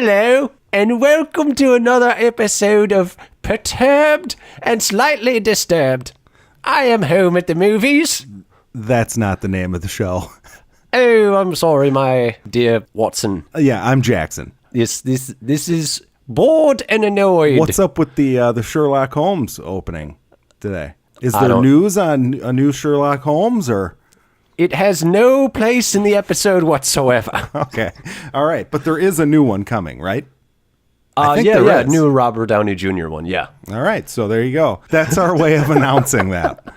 Hello, and welcome to another episode of Perturbed and Slightly Disturbed. I am home at the movies. That's not the name of the show. Oh, I'm sorry, my dear Watson. Yeah, I'm Jackson. This is Bored and Annoyed. What's up with the Sherlock Holmes opening today? Is there news on a new Sherlock Holmes, or? It has no place in the episode whatsoever. Okay. All right. But there is a new one coming, right? I think there is. New Robert Downey Jr. one, yeah. All right. So there you go. That's our way of announcing that.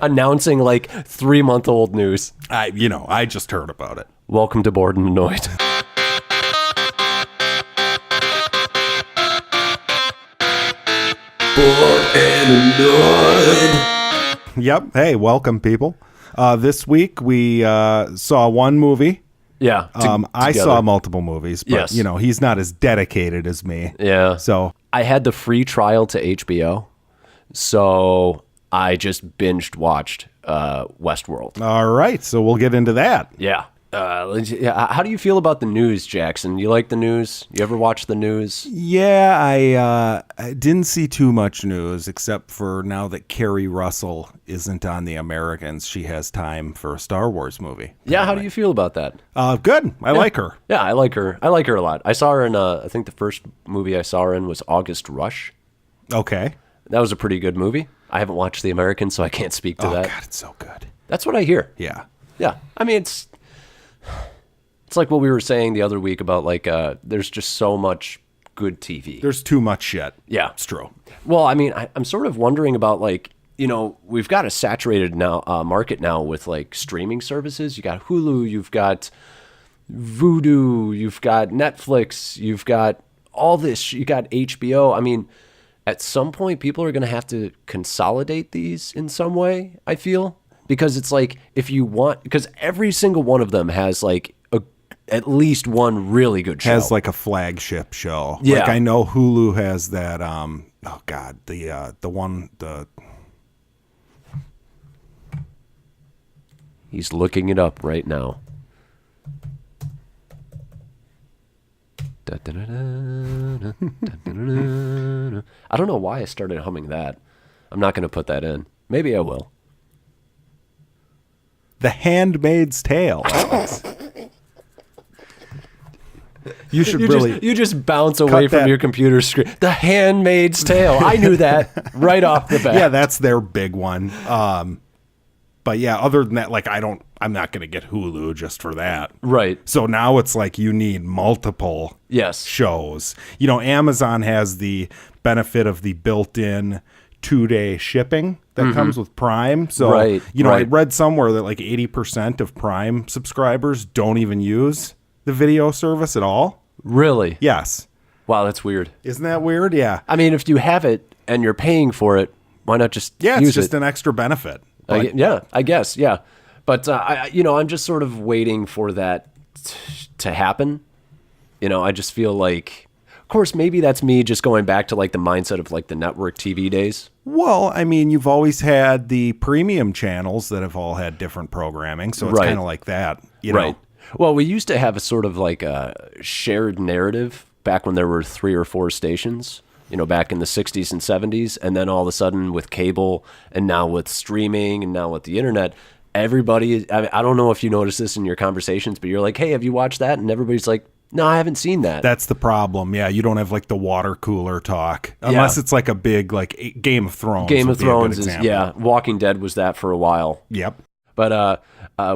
Announcing like 3-month-old news. I just heard about it. Welcome to Bored and Annoyed. Bored and Annoyed. Yep. Hey, welcome, people. This week we saw one movie. Yeah. I saw multiple movies, but yes. He's not as dedicated as me. Yeah. So I had the free trial to HBO, so I just watched WestWorld. All right. So we'll get into that. Yeah. How do you feel about the news, Jackson? You like the news? You ever watch the news? Yeah, I didn't see too much news, except for now that Keri Russell isn't on The Americans, she has time for a Star Wars movie. Yeah, how do you feel about that? Good. I like her. Yeah, I like her. I like her a lot. I saw her in, I think the first movie I saw her in was August Rush. Okay. That was a pretty good movie. I haven't watched The Americans, so I can't speak to that. Oh, God, it's so good. That's what I hear. Yeah. Yeah. I mean, it's like what we were saying the other week about like there's just so much good TV. There's too much shit. Yeah. It's true. Well, I mean, I'm sort of wondering about like, we've got a saturated now market now with like streaming services. You got Hulu, you've got Vudu, you've got Netflix, you've got all this, you got HBO. I mean, at some point people are going to have to consolidate these in some way, I feel. Because it's like, because every single one of them has like at least one really good show. Has like a flagship show. Yeah. Like I know Hulu has that, He's looking it up right now. I don't know why I started humming that. I'm not going to put that in. Maybe I will. The Handmaid's Tale. You just bounce away from your computer screen. The Handmaid's Tale. I knew that right off the bat. Yeah, that's their big one. But yeah, other than that, like I'm not going to get Hulu just for that. Right. So now it's like you need multiple shows. Amazon has the benefit of the built-in 2-day shipping that comes with Prime. So, I read somewhere that like 80% of Prime subscribers don't even use the video service at all. Really? Yes. Wow, that's weird. Isn't that weird? Yeah. I mean, if you have it and you're paying for it, why not just use it? Yeah, it's just an extra benefit. I guess, yeah. But, I'm just sort of waiting for that to happen. I just feel like, of course, maybe that's me just going back to like the mindset of like the network TV days. Well, I mean, you've always had the premium channels that have all had different programming, so it's kind of like that, Right. Well, we used to have a sort of like a shared narrative back when there were 3 or 4 stations, back in the 60s and 70s, and then all of a sudden with cable and now with streaming and now with the internet, everybody, I don't know if you notice this in your conversations, but you're like, hey, have you watched that? And everybody's like, no, I haven't seen that. That's the problem. Yeah, you don't have like the water cooler talk unless it's like a big like Game of Thrones. Game of Thrones is Walking Dead was that for a while. Yep. But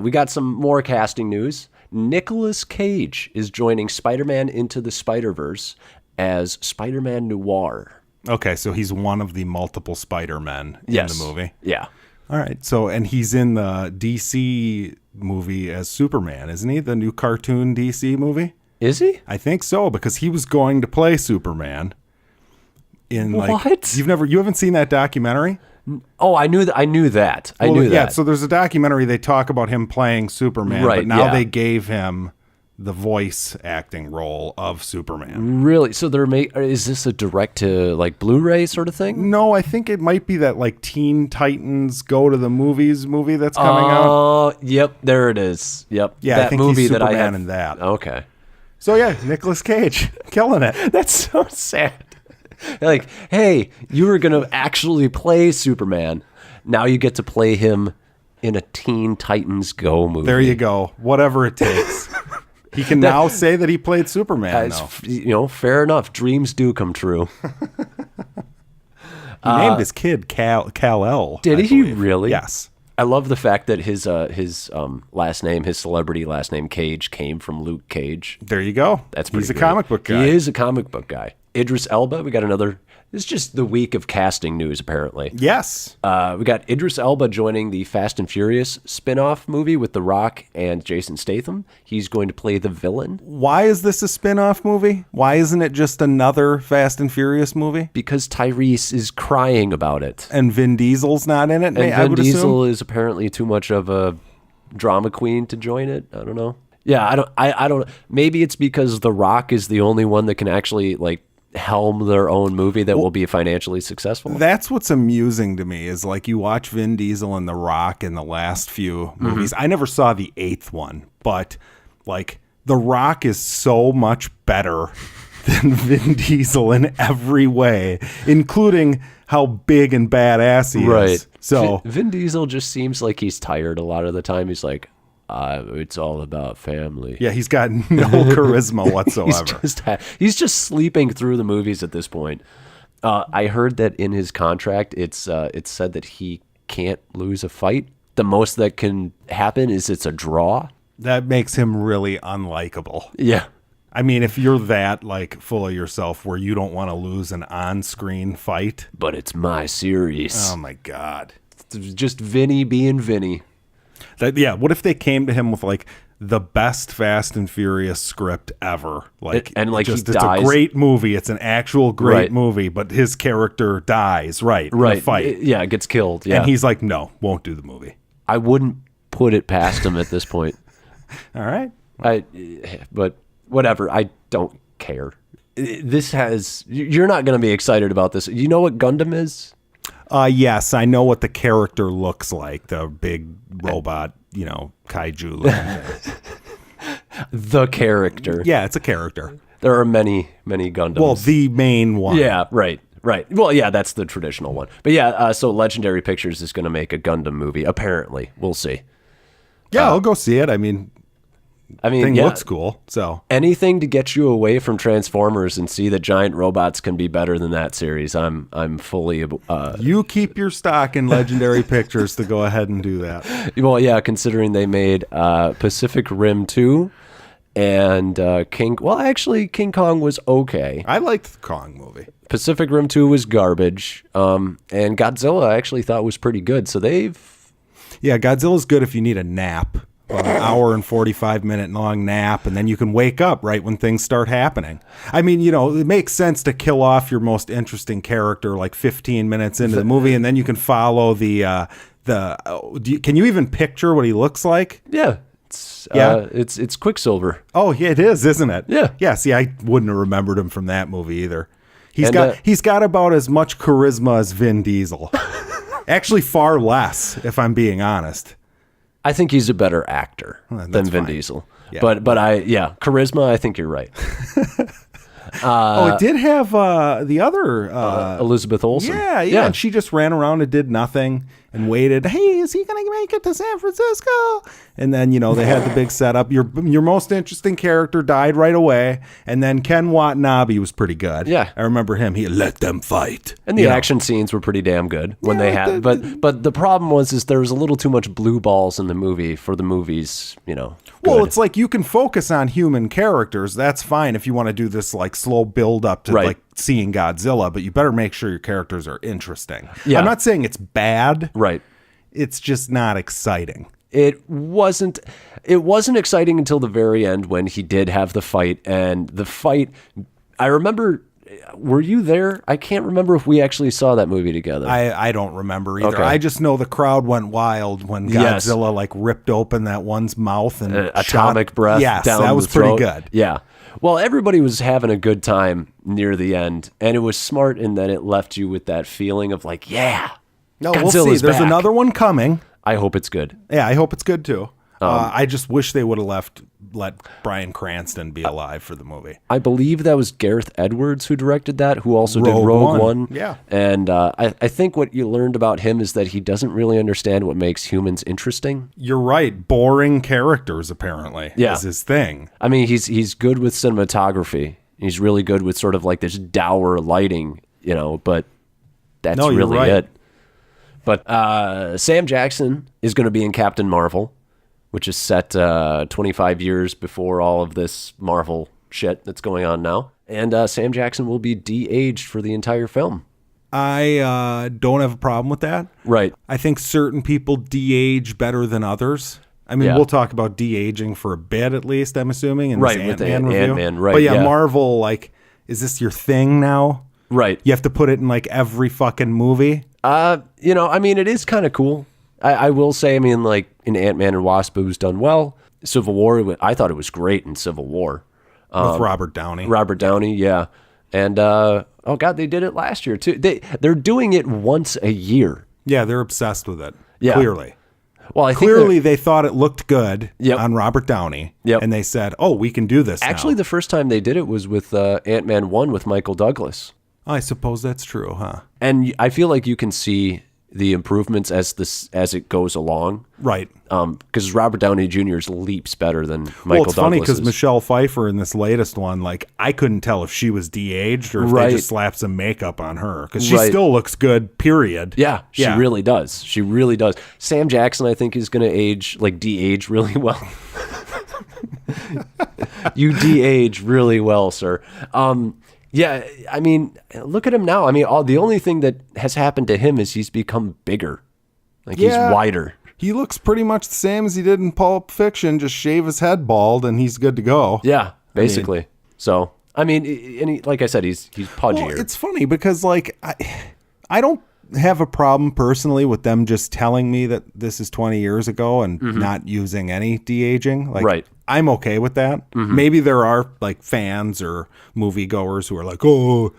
we got some more casting news. Nic Cage is joining Spider-Man Into the Spiderverse as Spider-Man Noir. Okay, so he's one of the multiple Spider-Men in the movie. Yeah. All right. So, and he's in the DC movie as Superman, isn't he? The new cartoon DC movie. Is he? I think so, because he was going to play Superman in what? You haven't seen that documentary? Oh, I knew that. I knew that. Yeah, so there's a documentary they talk about him playing Superman, but now they gave him the voice acting role of Superman. Really? So is this a direct to like Blu-ray sort of thing? No, I think it might be that like Teen Titans Go to the Movies movie that's coming out. Oh, yep, there it is. Yep. Yeah, that I think movie he's that Superman in that. Okay. So yeah, Nicolas Cage killing it. That's so sad. Like, hey, you were going to actually play Superman. Now you get to play him in a Teen Titans Go movie. There you go. Whatever it takes. He can now say that he played Superman. Fair enough. Dreams do come true. He named his kid Kal-El. Did he really? Yes. I love the fact that his last name, his celebrity last name, Cage, came from Luke Cage. There you go. That's pretty He's a great. comic book guy. He is a comic book guy. Idris Elba, we got another. It's just the week of casting news, apparently. Yes. We got Idris Elba joining the Fast and Furious spinoff movie with The Rock and Jason Statham. He's going to play the villain. Why is this a spinoff movie? Why isn't it just another Fast and Furious movie? Because Tyrese is crying about it. And Vin Diesel's not in it? And Vin Diesel is apparently too much of a drama queen to join it. I don't know. Yeah, I don't. Maybe it's because The Rock is the only one that can actually, like, helm their own movie that will be financially successful. That's what's amusing to me is, like, you watch Vin Diesel and The Rock in the last few movies. I never saw the 8th one, but, like, The Rock is so much better than Vin Diesel in every way, including how big and badass he is. Right. So Vin Diesel just seems like he's tired a lot of the time. He's like, it's all about family. yeah, he's got no charisma whatsoever. He's just sleeping through the movies at this point. I heard that in his contract, it's said that he can't lose a fight. The most that can happen is it's a draw. That makes him really unlikable. Yeah. I mean, if you're that, like, full of yourself where you don't want to lose an on-screen fight. But it's my series. Oh, my God. It's just Vinny being Vinny. What if they came to him with, like, the best Fast and Furious script ever? Like, and like, just, he dies. It's a great movie. It's an actual great movie, but his character dies, in a fight. It gets killed. Yeah. And he's like, no, won't do the movie. I wouldn't put it past him at this point. All right. But whatever. I don't care. You're not going to be excited about this. You know what Gundam is? Yes, I know what the character looks like. The big robot, kaiju looking thing. The character. Yeah, it's a character. There are many, many Gundams. Well, the main one. Yeah, right. Well, yeah, that's the traditional one. But yeah, so Legendary Pictures is going to make a Gundam movie, apparently. We'll see. Yeah, I'll go see it. I mean, thing looks cool. So anything to get you away from Transformers and see that giant robots can be better than that series. I'm fully. You keep your stock in Legendary Pictures to go ahead and do that. Well, yeah, considering they made Pacific Rim 2 and King. Well, actually, King Kong was okay. I liked the Kong movie. Pacific Rim 2 was garbage, and Godzilla I actually thought was pretty good. So Yeah, Godzilla's good if you need a nap. An hour and 45-minute long nap, and then you can wake up right when things start happening. I mean, it makes sense to kill off your most interesting character like 15 minutes into the movie, and then you can follow can you even picture what he looks like? Yeah. It's Quicksilver. Oh, yeah, it is, isn't it? Yeah. Yeah, see, I wouldn't have remembered him from that movie either. He's got about as much charisma as Vin Diesel. Actually, far less, if I'm being honest. I think he's a better actor than Vin Diesel. Yeah. But charisma, I think you're right. It did have the other Elizabeth Olsen. Yeah, and she just ran around and did nothing and waited. Hey, is he going to make it to San Francisco? And then, they had the big setup. Your most interesting character died right away, and then Ken Watanabe was pretty good. Yeah. I remember him. He let them fight. And the action scenes were pretty damn good when they had. But the problem was there was a little too much blue balls in the movie for the movies, Well, it's like you can focus on human characters. That's fine if you want to do this like slow build up to like seeing Godzilla, but you better make sure your characters are interesting. Yeah. I'm not saying it's bad. Right. It's just not exciting. It wasn't exciting until the very end when he did have the fight, and the fight, I remember. Were you there? I can't remember if we actually saw that movie together. I don't remember either. Okay. I just know the crowd went wild when Godzilla like ripped open that one's mouth and atomic breath. Yes, down that was the throat. pretty good. Yeah. Well, everybody was having a good time near the end, and it was smart in that it left you with that feeling of like, no, we'll see. There's another one coming. I hope it's good. Yeah, I hope it's good too. I just wish they would have left let Bryan Cranston be alive for the movie. I believe that was Gareth Edwards who directed that, who also did Rogue One. Yeah. And I think what you learned about him is that he doesn't really understand what makes humans interesting. You're right. Boring characters, apparently, is his thing. I mean, he's good with cinematography. He's really good with sort of like this dour lighting, but that's really it. But Sam Jackson is going to be in Captain Marvel, which is set 25 years before all of this Marvel shit that's going on now. And Sam Jackson will be de-aged for the entire film. I don't have a problem with that. Right. I think certain people de-age better than others. I mean, we'll talk about de-aging for a bit at least, I'm assuming, in this AntMan review. Ant-Man, right, but Marvel, like, is this your thing now? Right. You have to put it in, like, every fucking movie? I mean, it is kind of cool. I will say, I mean, like, in Ant-Man and Wasp, it was done well. Civil War, I thought it was great in Civil War. With Robert Downey. Robert Downey, yeah. And, oh, God, they did it last year, too. They're doing it once a year. Yeah, they're obsessed with it, clearly. Well, I think clearly they thought it looked good Yep. on Robert Downey, Yep. and they said, "Oh, we can do this." Actually, now. the first time they did it was with Ant-Man 1 with Michael Douglas. I suppose that's true, huh? And I feel like you can see the improvements as it goes along, right? Because Robert Downey Jr.'s leaps better than Michael Douglas. Well, it's funny because Michelle Pfeiffer in this latest one, like, I couldn't tell if she was de-aged or if they just slapped some makeup on her because she still looks good. Period. Yeah, she really does. She really does. Sam Jackson, I think, is going to de-age really well. You de-age really well, sir. Yeah, I mean, look at him now. I mean, the only thing that has happened to him is he's become bigger. Like, he's wider. He looks pretty much the same as he did in Pulp Fiction. Just shave his head bald and he's good to go. Yeah, basically. Like I said, he's pudgier. Well, it's funny because, like, I don't have a problem personally with them just telling me that this is 20 years ago and not using any de-aging. Like, right. I'm okay with that. Maybe there are, like, fans or moviegoers who are like, "Oh,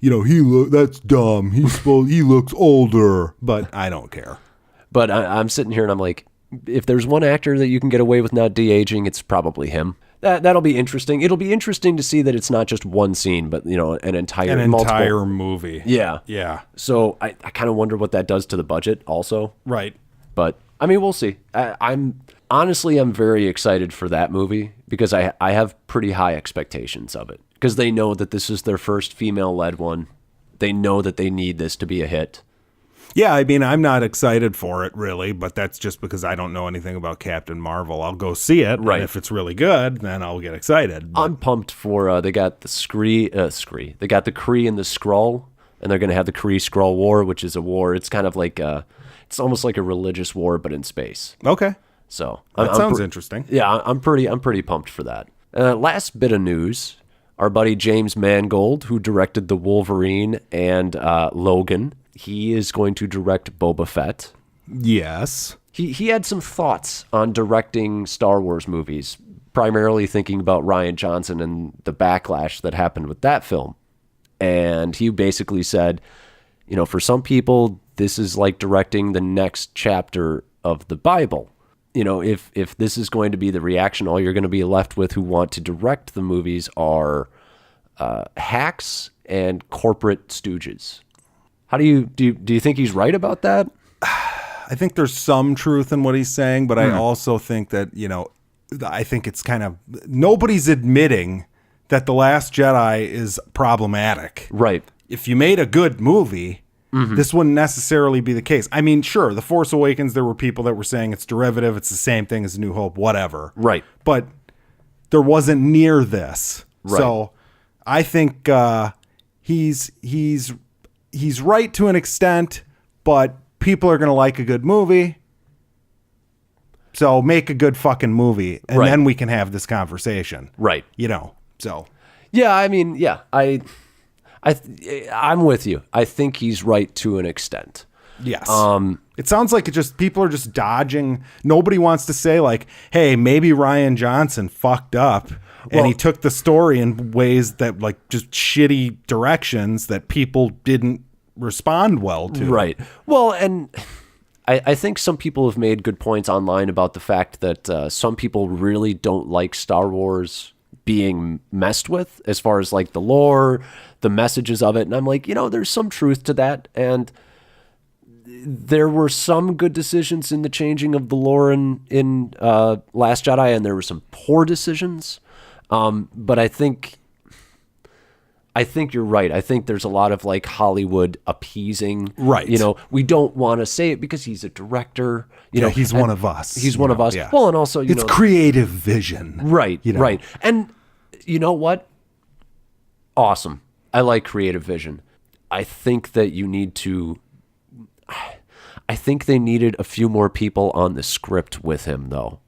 that's dumb. He looks older," but I don't care. But I'm sitting here and I'm like, if there's one actor that you can get away with not de-aging, it's probably him. That'll be interesting. It'll be interesting to see that it's not just one scene, but an entire movie. Yeah. Yeah. So I kind of wonder what that does to the budget also. Right. But I mean, we'll see. I'm very excited for that movie because I have pretty high expectations of it because they know that this is their first female-led one. They know that they need this to be a hit. Yeah, I mean, I'm not excited for it, really, but that's just because I don't know anything about Captain Marvel. I'll go see it, right. And if it's really good, then I'll get excited. But I'm pumped for, they got the Kree. They got the Kree and the Skrull, and they're going to have the Kree-Skrull War, which is a war. It's kind of like, it's almost like a religious war, but in space. Okay. So that sounds interesting. Yeah, I'm pretty pumped for that. Last bit of news, our buddy James Mangold, who directed The Wolverine and Logan, he is going to direct Boba Fett. Yes. He had some thoughts on directing Star Wars movies, primarily thinking about Rian Johnson and the backlash that happened with that film. And he basically said, for some people, this is like directing the next chapter of the Bible. If this is going to be the reaction, all you're going to be left with who want to direct the movies are hacks and corporate stooges. How do you think he's right about that? I think there's some truth in what he's saying, but I also think that, I think it's kind of, nobody's admitting that The Last Jedi is problematic. Right. If you made a good movie, this wouldn't necessarily be the case. I mean, sure, The Force Awakens, there were people that were saying it's derivative, it's the same thing as New Hope, whatever. Right. But there wasn't near this. Right. So I think he's right to an extent, but people are going to like a good movie. So make a good fucking movie, and then we can have this conversation. Right. So. Yeah, I mean, yeah, I'm with you. I think he's right to an extent. Yes. It sounds like people are just dodging. Nobody wants to say, like, hey, maybe Rian Johnson fucked up. And he took the story in ways that, like, just shitty directions that people didn't respond well to. Right. Well, and I think some people have made good points online about the fact that some people really don't like Star Wars being messed with as far as like the lore, the messages of it. And I'm like, there's some truth to that. And there were some good decisions in the changing of the lore in Last Jedi, and there were some poor decisions. But I think you're right. I think there's a lot of like Hollywood appeasing. Right. We don't want to say it because he's a director. He's one of us. He's one of us. Yeah. Well, and also, it's creative vision. Right. Right. And you know what? Awesome. I like creative vision. I think that you need to. I think they needed a few more people on the script with him, though,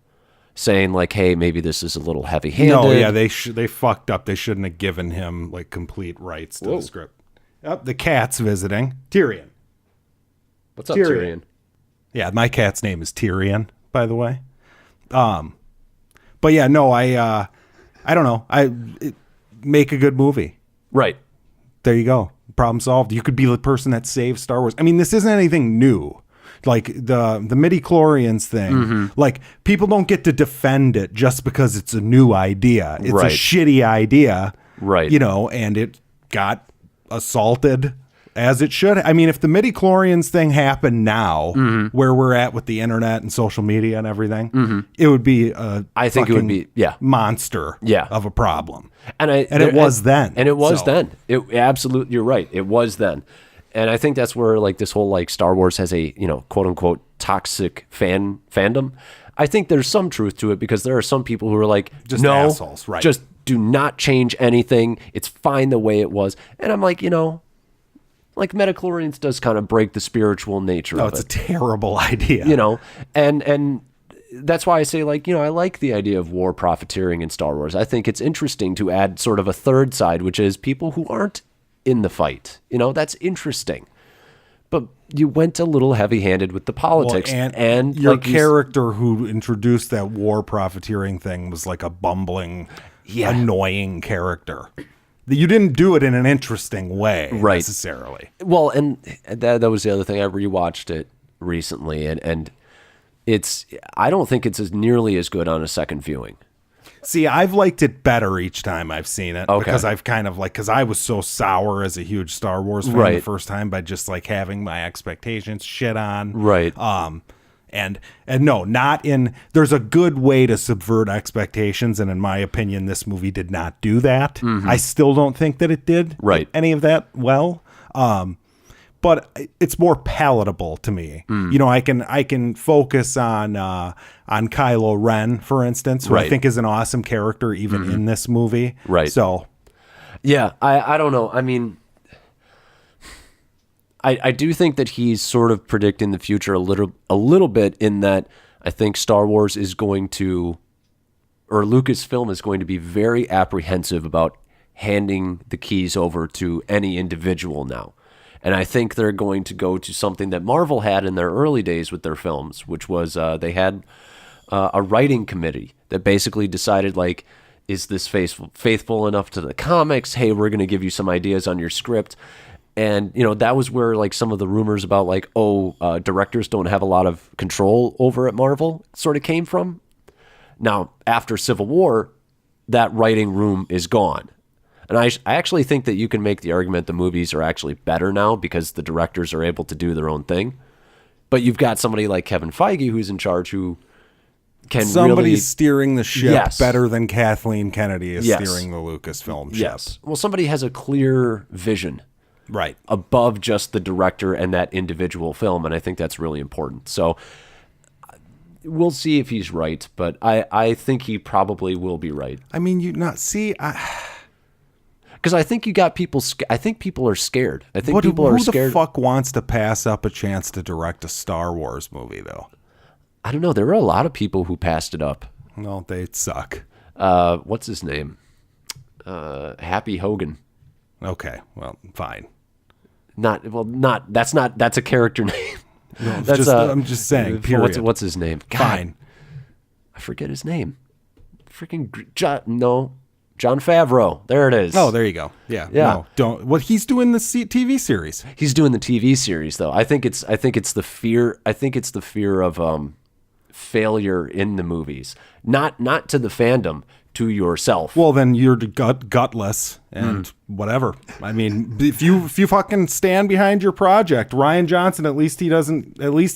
saying like, "Hey, maybe this is a little heavy-handed." No, yeah, they fucked up. They shouldn't have given him like complete rights to the script. The cat's visiting. Tyrion. What's up, Tyrion? Yeah, my cat's name is Tyrion, by the way. But yeah, no, I don't know. Make a good movie. Right. There you go. Problem solved. You could be the person that saves Star Wars. I mean, this isn't anything new. Like the midi-chlorians thing, like people don't get to defend it just because it's a new idea. It's a shitty idea, right? And it got assaulted as it should. I mean, if the midi-chlorians thing happened now, where we're at with the internet and social media and everything, it would be I think it would be monster of a problem. And it was then. And it was then. It absolutely, you're right. It was then. And I think that's where like this whole like Star Wars has a, quote unquote toxic fandom. I think there's some truth to it because there are some people who are like, just no, assholes, right? Just do not change anything. It's fine the way it was. And I'm like, like metachlorians does kind of break the spiritual nature of it. No, it's a terrible idea. And that's why I say like, I like the idea of war profiteering in Star Wars. I think it's interesting to add sort of a third side, which is people who aren't in the fight. That's interesting. But you went a little heavy-handed with the politics. Well, and your like character who introduced that war profiteering thing was like a bumbling, annoying character. You didn't do it in an interesting way, necessarily. Well, and that was the other thing. I rewatched it recently, and I don't think it's nearly as good on a second viewing. See, I've liked it better each time I've seen it because I've kind of because I was so sour as a huge Star Wars fan the first time by just like having my expectations shit on. Right. And no, not in, there's a good way to subvert expectations. And in my opinion, this movie did not do that. I still don't think that it did any of that well. But it's more palatable to me. I can focus on Kylo Ren, for instance, who I think is an awesome character even in this movie. Right. So, yeah, I don't know. I mean, I do think that he's sort of predicting the future a little bit in that I think Star Wars is going to, or Lucasfilm is going to be very apprehensive about handing the keys over to any individual now. And I think they're going to go to something that Marvel had in their early days with their films, which was they had a writing committee that basically decided, like, is this faithful enough to the comics? Hey, we're going to give you some ideas on your script. And, that was where, like, some of the rumors about, like, directors don't have a lot of control over at Marvel sort of came from. Now, after Civil War, that writing room is gone. And I actually think that you can make the argument the movies are actually better now because the directors are able to do their own thing. But you've got somebody like Kevin Feige who's in charge who can Somebody's steering the ship better than Kathleen Kennedy is steering the Lucasfilm ship. Yes. Well, somebody has a clear vision. Right. Above just the director and that individual film, and I think that's really important. So we'll see if he's right, but I think he probably will be right. I mean, because I think you got people. I think people are scared. I think people are scared. Who the fuck wants to pass up a chance to direct a Star Wars movie, though? I don't know. There were a lot of people who passed it up. No, they suck. What's his name? Happy Hogan. Okay, well, fine. That's a character name. No, I'm just saying. Period. What's his name? God, fine. I forget his name. Freaking Jon Favreau. There it is. Oh, there you go. Yeah. No, don't. What he's doing the TV series. He's doing the TV series though. I think it's the fear. I think it's the fear of failure in the movies. Not to the fandom, to yourself. Well, then you're gutless and whatever. I mean, if you fucking stand behind your project, Rian Johnson, at least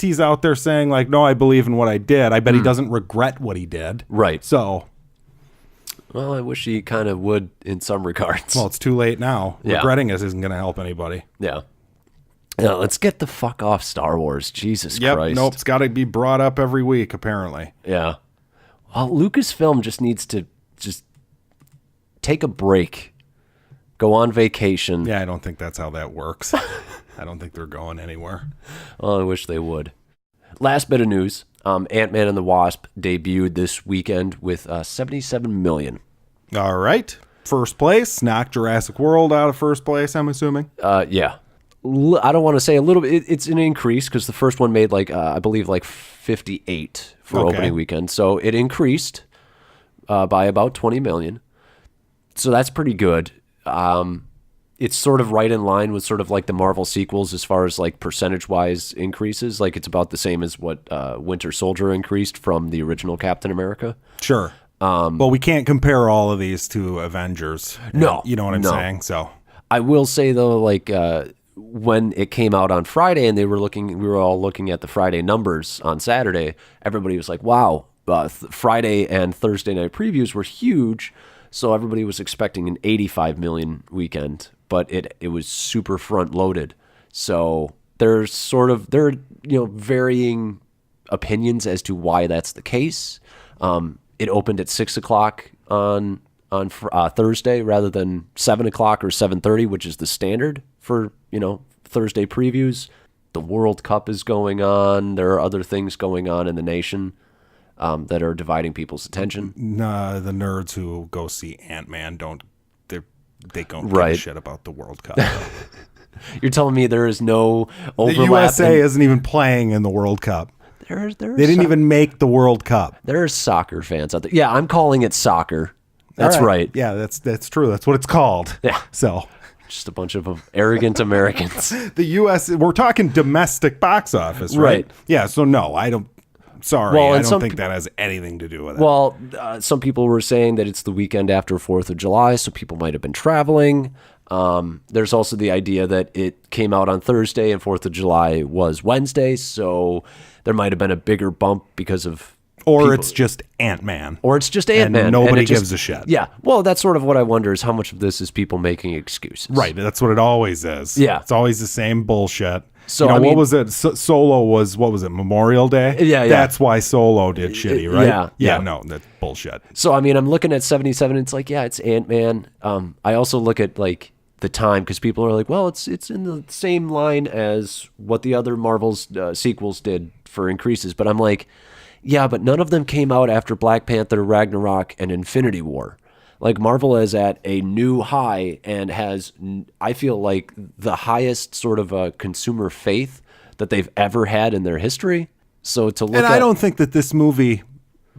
he's out there saying like, no, I believe in what I did. I bet he doesn't regret what he did. Right. So, well, I wish he kind of would in some regards. Well, it's too late now. Yeah. Regretting it isn't going to help anybody. Yeah. Yeah, let's get the fuck off Star Wars. Jesus Christ. Nope, it's got to be brought up every week, apparently. Yeah. Well, Lucasfilm just needs to take a break, go on vacation. Yeah, I don't think that's how that works. I don't think they're going anywhere. Well, I wish they would. Last bit of news. Ant-Man and the Wasp debuted this weekend with $77 million. All right. First place. Knocked Jurassic World out of first place, I'm assuming. Yeah. I don't want to say a little bit. It's an increase because the first one made I believe 58 for opening weekend. So it increased by about 20 million. So that's pretty good. It's sort of right in line with sort of like the Marvel sequels as far as like percentage-wise increases. Like it's about the same as what Winter Soldier increased from the original Captain America. Sure. Well, we can't compare all of these to Avengers. No. You know what I'm saying? So I will say though, like when it came out on Friday and we were all looking at the Friday numbers on Saturday, everybody was like, wow, Friday and Thursday night previews were huge. So everybody was expecting an 85 million weekend, but it was super front loaded. So there's varying opinions as to why that's the case. It opened at 6:00 on Thursday rather than 7:00 or 7:30, which is the standard for Thursday previews. The World Cup is going on. There are other things going on in the nation that are dividing people's attention. Nah, the nerds who go see AntMan don't give a shit about the World Cup. You're telling me there is no overlap? The USA isn't even playing in the World Cup. They didn't even make the World Cup. There are soccer fans out there. Yeah, I'm calling it soccer. That's right. Yeah, that's true. That's what it's called. Yeah. So just a bunch of arrogant Americans. The U.S. We're talking domestic box office, right? Yeah. So no, I don't. Sorry, I don't think that has anything to do with it. Well, some people were saying that it's the weekend after 4th of July, so people might have been traveling. There's also the idea that it came out on Thursday and 4th of July was Wednesday, so there might have been a bigger bump because of it's just Ant-Man. Or it's just Ant-Man. And nobody gives a shit. Yeah. Well, that's sort of what I wonder is how much of this is people making excuses. Right. That's what it always is. Yeah. It's always the same bullshit. So what was it? Solo was, what was it, Memorial Day? Yeah. That's why Solo did shitty, right? Yeah. No, that's bullshit. So, I'm looking at 77. It's like, yeah, it's Ant-Man. I also look at, like, the time because people are like, well, it's in the same line as what the other Marvel's sequels did for increases. But I'm like, yeah, but none of them came out after Black Panther, Ragnarok, and Infinity War. Like, Marvel is at a new high and has, I feel like, the highest sort of consumer faith that they've ever had in their history. So to look I don't think that this movie,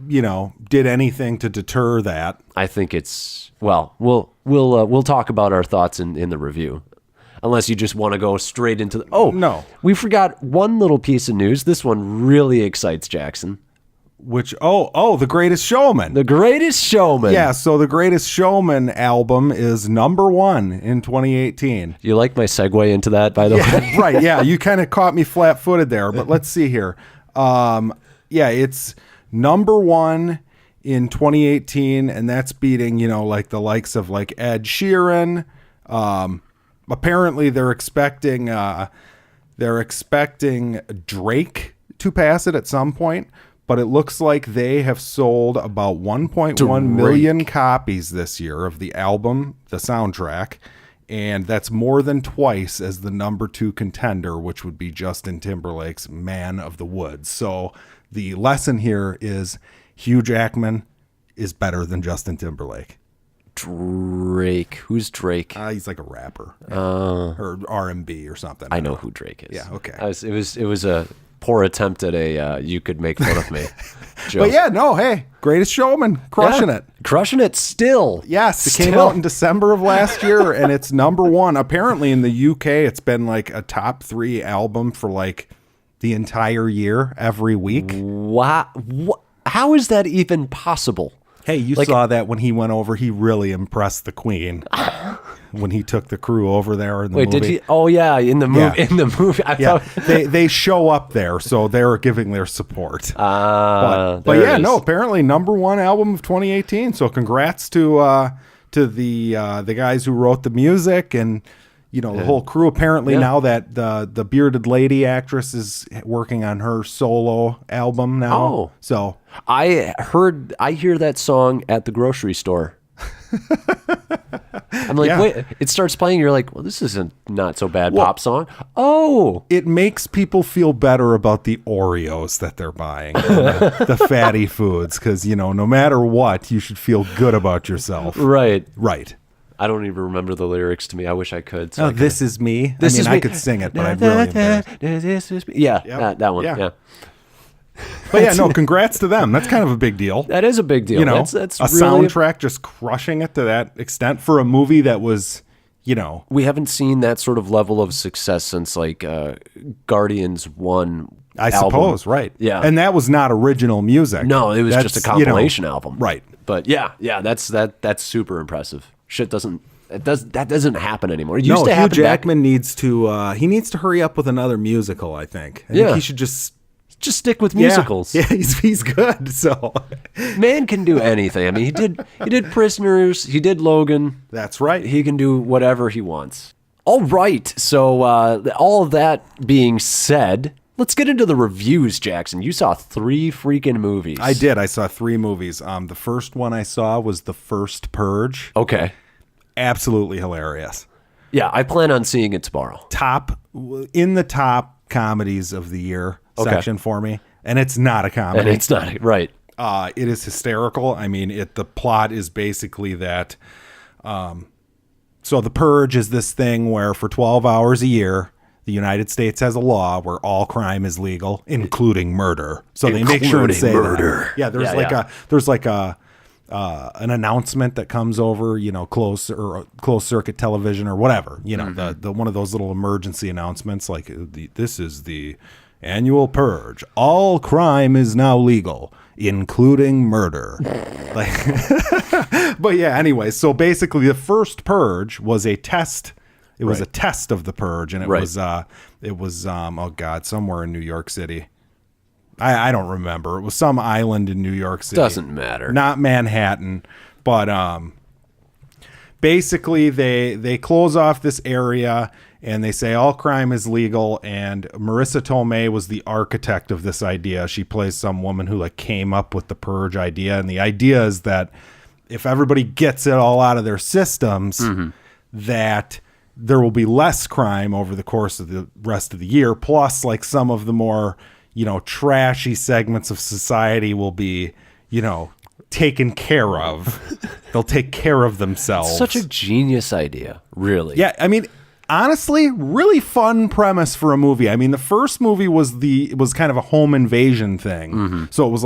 did anything to deter that. I think it's, well, we'll talk about our thoughts in the review. Unless you just want to go straight into no. We forgot one little piece of news. This one really excites Jackson. Which, The Greatest Showman. The Greatest Showman. Yeah, so the Greatest Showman album is number 1 in 2018. You like my segue into that, by the way? Right, yeah. You kind of caught me flat-footed there, but let's see here. It's number 1 in 2018, and that's beating, like the likes of like Ed Sheeran. Apparently they're expecting Drake to pass it at some point. But it looks like they have sold about 1.1 million copies this year of the album, the soundtrack, and that's more than twice as the number 2 contender, which would be Justin Timberlake's Man of the Woods. So the lesson here is Hugh Jackman is better than Justin Timberlake. Drake. Who's Drake? He's like a rapper or R&B or something. I know who Drake is. Yeah, okay. It was poor attempt at a you could make fun of me joke. But yeah, no, hey, Greatest Showman, crushing it. Crushing it still. Yes, it came out in December of last year, and it's #1. Apparently in the UK, it's been like a top 3 album for like the entire year, every week. Wow. How is that even possible? Hey, you saw that when he went over, he really impressed the Queen. When he took the crew over there in the movie. Did he? Oh yeah, in the movie. Yeah. In the movie, I thought they show up there, so they're giving their support. But yeah, no. Apparently, #1 album of 2018. So congrats to the guys who wrote the music and the whole crew. Apparently now that the bearded lady actress is working on her solo album now. Oh, so I hear that song at the grocery store. I'm like, wait, it starts playing. You're like, well, this isn't not so bad pop song. Oh, it makes people feel better about the Oreos that they're buying, the fatty foods, because no matter what, you should feel good about yourself. Right. I don't even remember the lyrics to me. I wish I could. So This Is Me. I could sing it, but I'm really embarrassed. This is me. Yeah, that one. Yeah. But yeah, no, congrats to them. That's kind of a big deal. That is a big deal. That's a really soundtrack just crushing it to that extent for a movie that was, We haven't seen that sort of level of success since like Guardians 1 I album. Suppose, right. Yeah. And that was not original music. No, it was just a compilation album. Right. But yeah, that's super impressive. That doesn't happen anymore. It used to happen. Hugh Jackman needs to hurry up with another musical, I think. I think he should just stick with musicals. Yeah, he's good. So man can do anything. I mean, he did Prisoners, he did Logan. That's right. He can do whatever he wants. All right. So all of that being said, let's get into the reviews, Jackson. You saw 3 freaking movies. I did. I saw 3 movies. The first one I saw was the first Purge. Okay. Absolutely hilarious. Yeah, I plan on seeing it tomorrow. In the top comedies of the year section for me, and it's not a comedy. And it's not, right. It is hysterical. I mean, the plot is basically that so the Purge is this thing where for 12 hours a year the United States has a law where all crime is legal, including murder. So they make sure to say murder. That. Yeah, there's an announcement that comes over, closed circuit television or whatever, the one of those little emergency announcements like this is the annual Purge. All crime is now legal, including murder. But yeah, anyway, so basically the first Purge was a test. It was a test of the Purge, and it was oh God, somewhere in New York City. I don't remember. It was some island in New York City. Doesn't matter. Not Manhattan, but basically they close off this area and they say all crime is legal. And Marissa Tomei was the architect of this idea. She plays some woman who came up with the Purge idea, and the idea is that if everybody gets it all out of their systems, that there will be less crime over the course of the rest of the year. Plus, some of the more trashy segments of society will be, taken care of. They'll take care of themselves. Such a genius idea, really. Yeah, I mean, honestly, really fun premise for a movie. I mean, the first movie was kind of a home invasion thing. So it was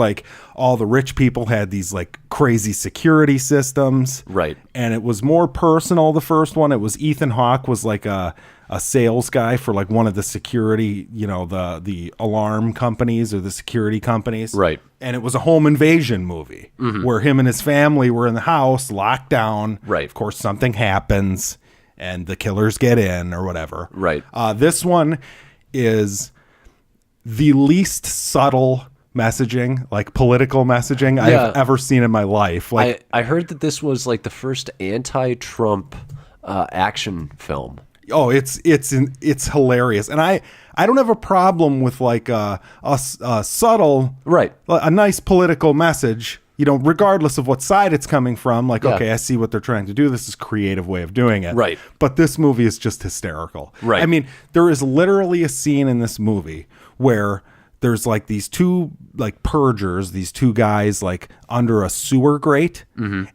all the rich people had these crazy security systems. Right. And it was more personal, the first one. It was Ethan Hawke was a sales guy for one of the security, the alarm companies or the security companies. Right. And it was a home invasion movie where him and his family were in the house locked down. Right. Of course, something happens and the killers get in or whatever. Right. This one is the least subtle messaging, political messaging I've ever seen in my life. I heard that this was the first anti-Trump action film. Oh, it's hilarious, and I don't have a problem with a subtle, a nice political message, regardless of what side it's coming from. Okay, I see what they're trying to do. This is a creative way of doing it, right? But this movie is just hysterical, right? I mean, there is literally a scene in this movie where there's these two purgers, these two guys under a sewer grate,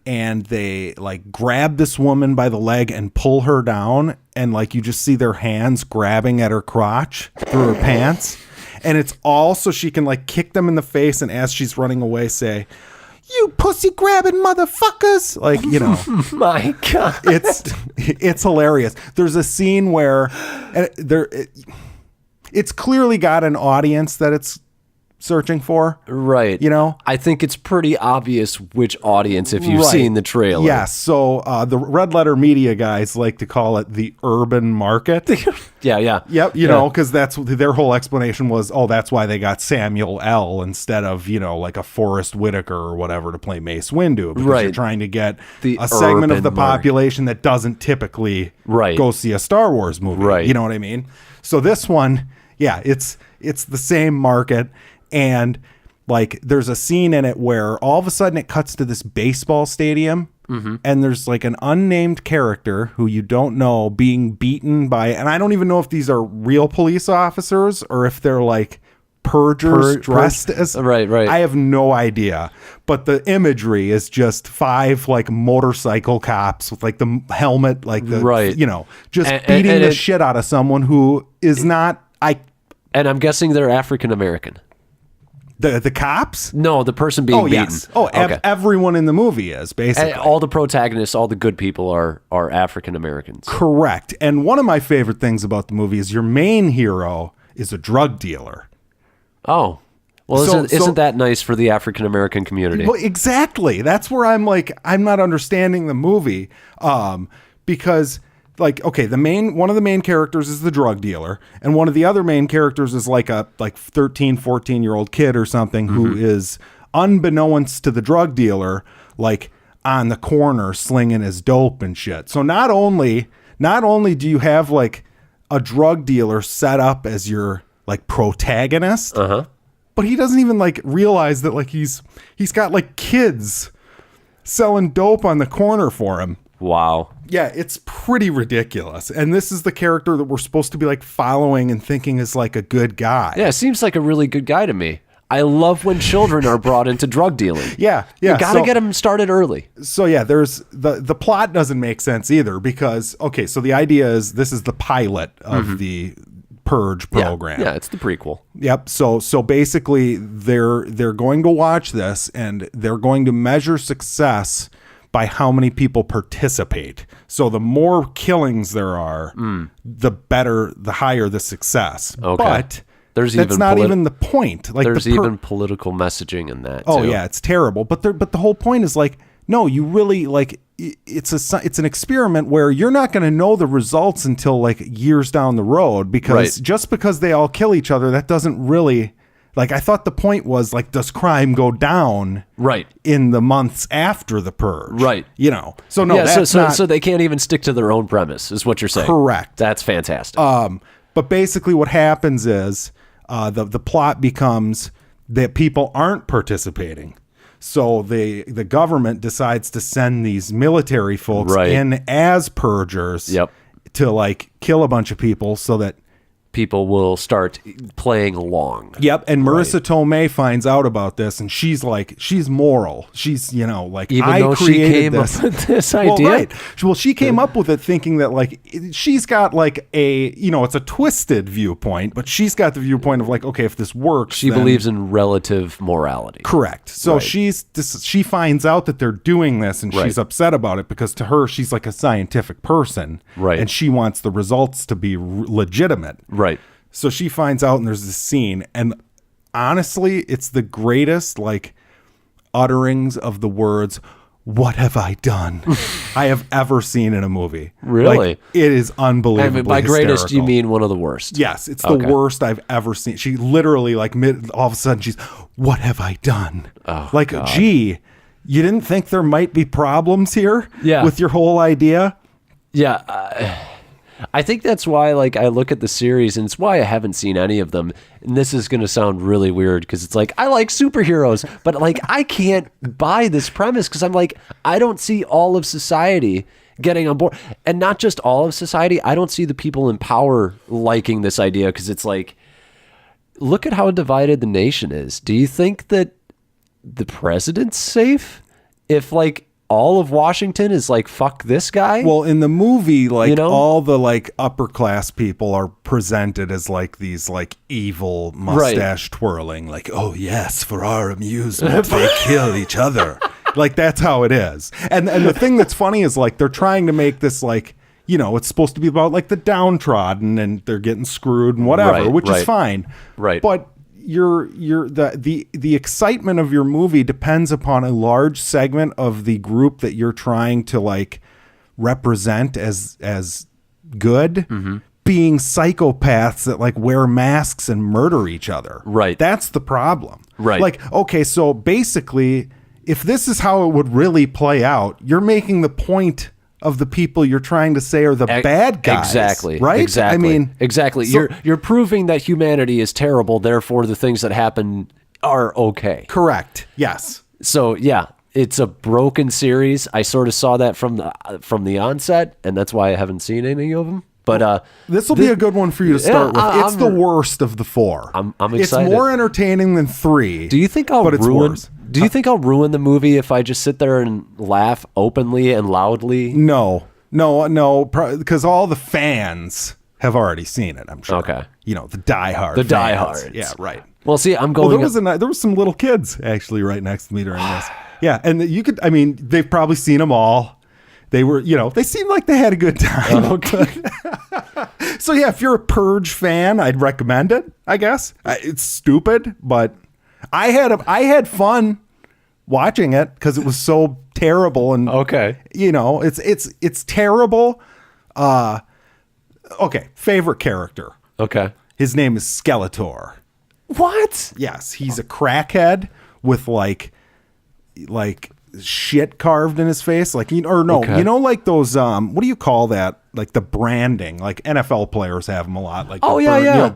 and they grab this woman by the leg and pull her down, and you just see their hands grabbing at her crotch through her pants, And it's all so she can like kick them in the face, and as she's running away say, "You pussy grabbing motherfuckers!" Like, you know. My God, it's hilarious. There's a scene where it's clearly got an audience that it's searching for, right? You know, I think it's pretty obvious which audience if you've seen the trailer. Yes. So the Red Letter Media guys like to call it the urban market. Yeah. Yep. You know, because that's their whole explanation was, oh, that's why they got Samuel L. instead of, you know, like a Forrest Whitaker or whatever to play Mace Windu, because you're trying to get a segment of the population that doesn't typically go see a Star Wars movie. Right. You know what I mean? So this one, it's the same market. And like there's a scene in it where all of a sudden it cuts to this baseball stadium, and there's like an unnamed character who you don't know being beaten by, and I don't even know if these are real police officers or if they're like purgers dressed as right. I have no idea, but the imagery is just 5 like motorcycle cops with like the helmet, like the you know, just beating the shit out of someone who is not. And I'm guessing they're African American. The cops? No, the person being beaten. Yes. Oh, okay. Everyone in the movie is, basically. And all the protagonists, all the good people are African Americans. Correct. And one of my favorite things about the movie is your main hero is a drug dealer. Oh. Well, isn't that nice for the African American community? Well, exactly. That's where I'm like, I'm not understanding the movie, because... Like, okay, one of the main characters is the drug dealer, and one of the other main characters is like a 13, 14-year-old kid or something who is, unbeknownst to the drug dealer, like on the corner slinging his dope and shit. So not only do you have like a drug dealer set up as your like protagonist, but he doesn't even like realize that like he's got like kids selling dope on the corner for him. Wow. Yeah, it's pretty ridiculous. And this is the character that we're supposed to be like following and thinking is like a good guy. Yeah, seems like a really good guy to me. I love when children are brought into drug dealing. Yeah. You got to get them started early. So yeah, there's the plot doesn't make sense either because, okay, so the idea is this is the pilot of the Purge program. Yeah, it's the prequel. Yep. So basically they're going to watch this and they're going to measure success by how many people participate. So the more killings there are, the better, the higher the success. Okay. But that's not even the point. Like there's even political messaging in that. Oh yeah, it's terrible. But the whole point is like, no, you really like it's an experiment where you're not going to know the results until like years down the road, because just because they all kill each other, that doesn't really. Like, I thought the point was, like, does crime go down in the months after the Purge? Right. You know? So, no, that's not... So they can't even stick to their own premise, is what you're saying. Correct. That's fantastic. But basically what happens is the plot becomes that people aren't participating. So the government decides to send these military folks in as purgers to, like, kill a bunch of people so that people will start playing along. Yep. And Marissa Tomei finds out about this, and she's like, she's moral. She's, you know, like, even though she came up with this idea. Well, she came up with it thinking that, like, she's got like a, you know, it's a twisted viewpoint, but she's got the viewpoint of like, okay, if this works, she believes in relative morality. Correct. So she finds out that they're doing this, and she's upset about it because to her, she's like a scientific person, and she wants the results to be legitimate. Right. So she finds out, and there's this scene, and honestly, it's the greatest like utterings of the words "What have I done?" I have ever seen in a movie. Really, like, it is unbelievably. By greatest, you mean one of the worst? Yes, it's the worst I've ever seen. She literally like all of a sudden she's, "What have I done?" Oh, like, God. Gee, you didn't think there might be problems here? With your whole idea? Yeah. I think that's why, like, I look at the series, and it's why I haven't seen any of them. And this is going to sound really weird because it's like, I like superheroes, but like, I can't buy this premise because I'm like, I don't see all of society getting on board. And not just all of society. I don't see the people in power liking this idea because it's like, look at how divided the nation is. Do you think that the president's safe? If like all of Washington is like, fuck this guy. Well, in the movie, like all the like upper class people are presented as like these like evil mustache twirling, like, oh yes, for our amusement they kill each other. Like that's how it is. And the thing that's funny is like they're trying to make this like, it's supposed to be about like the downtrodden and they're getting screwed and whatever, which is fine. Right. But the excitement of your movie depends upon a large segment of the group that you're trying to like represent as good being psychopaths that like wear masks and murder each other. Right. That's the problem. Right. Like, okay, so basically if this is how it would really play out, you're making the point of the people you're trying to say are the bad guys. Exactly. Right? Exactly. I mean, exactly. So, you're proving that humanity is terrible, therefore the things that happen are okay. Correct. Yes. So yeah, it's a broken series. I sort of saw that from the onset, and that's why I haven't seen any of them. But this will be a good one for you to start with. It's the worst of the four. I'm excited. It's more entertaining than 3. Do you think I'll ruin the movie if I just sit there and laugh openly and loudly? No, because all the fans have already seen it, I'm sure. Okay. The diehard. The diehards. Yeah, right. Well, see, I'm going. Well, there was some little kids actually right next to me during this. Yeah, and they've probably seen them all. They were, they seemed like they had a good time. Okay. So yeah, if you're a Purge fan, I'd recommend it, I guess. It's stupid, but I had fun watching it because it was so terrible and it's terrible. Okay, favorite character. Okay. His name is Skeletor. What? Yes, he's a crackhead with like shit carved in his face, like like those what do you call that, like the branding, like NFL players have them a lot, like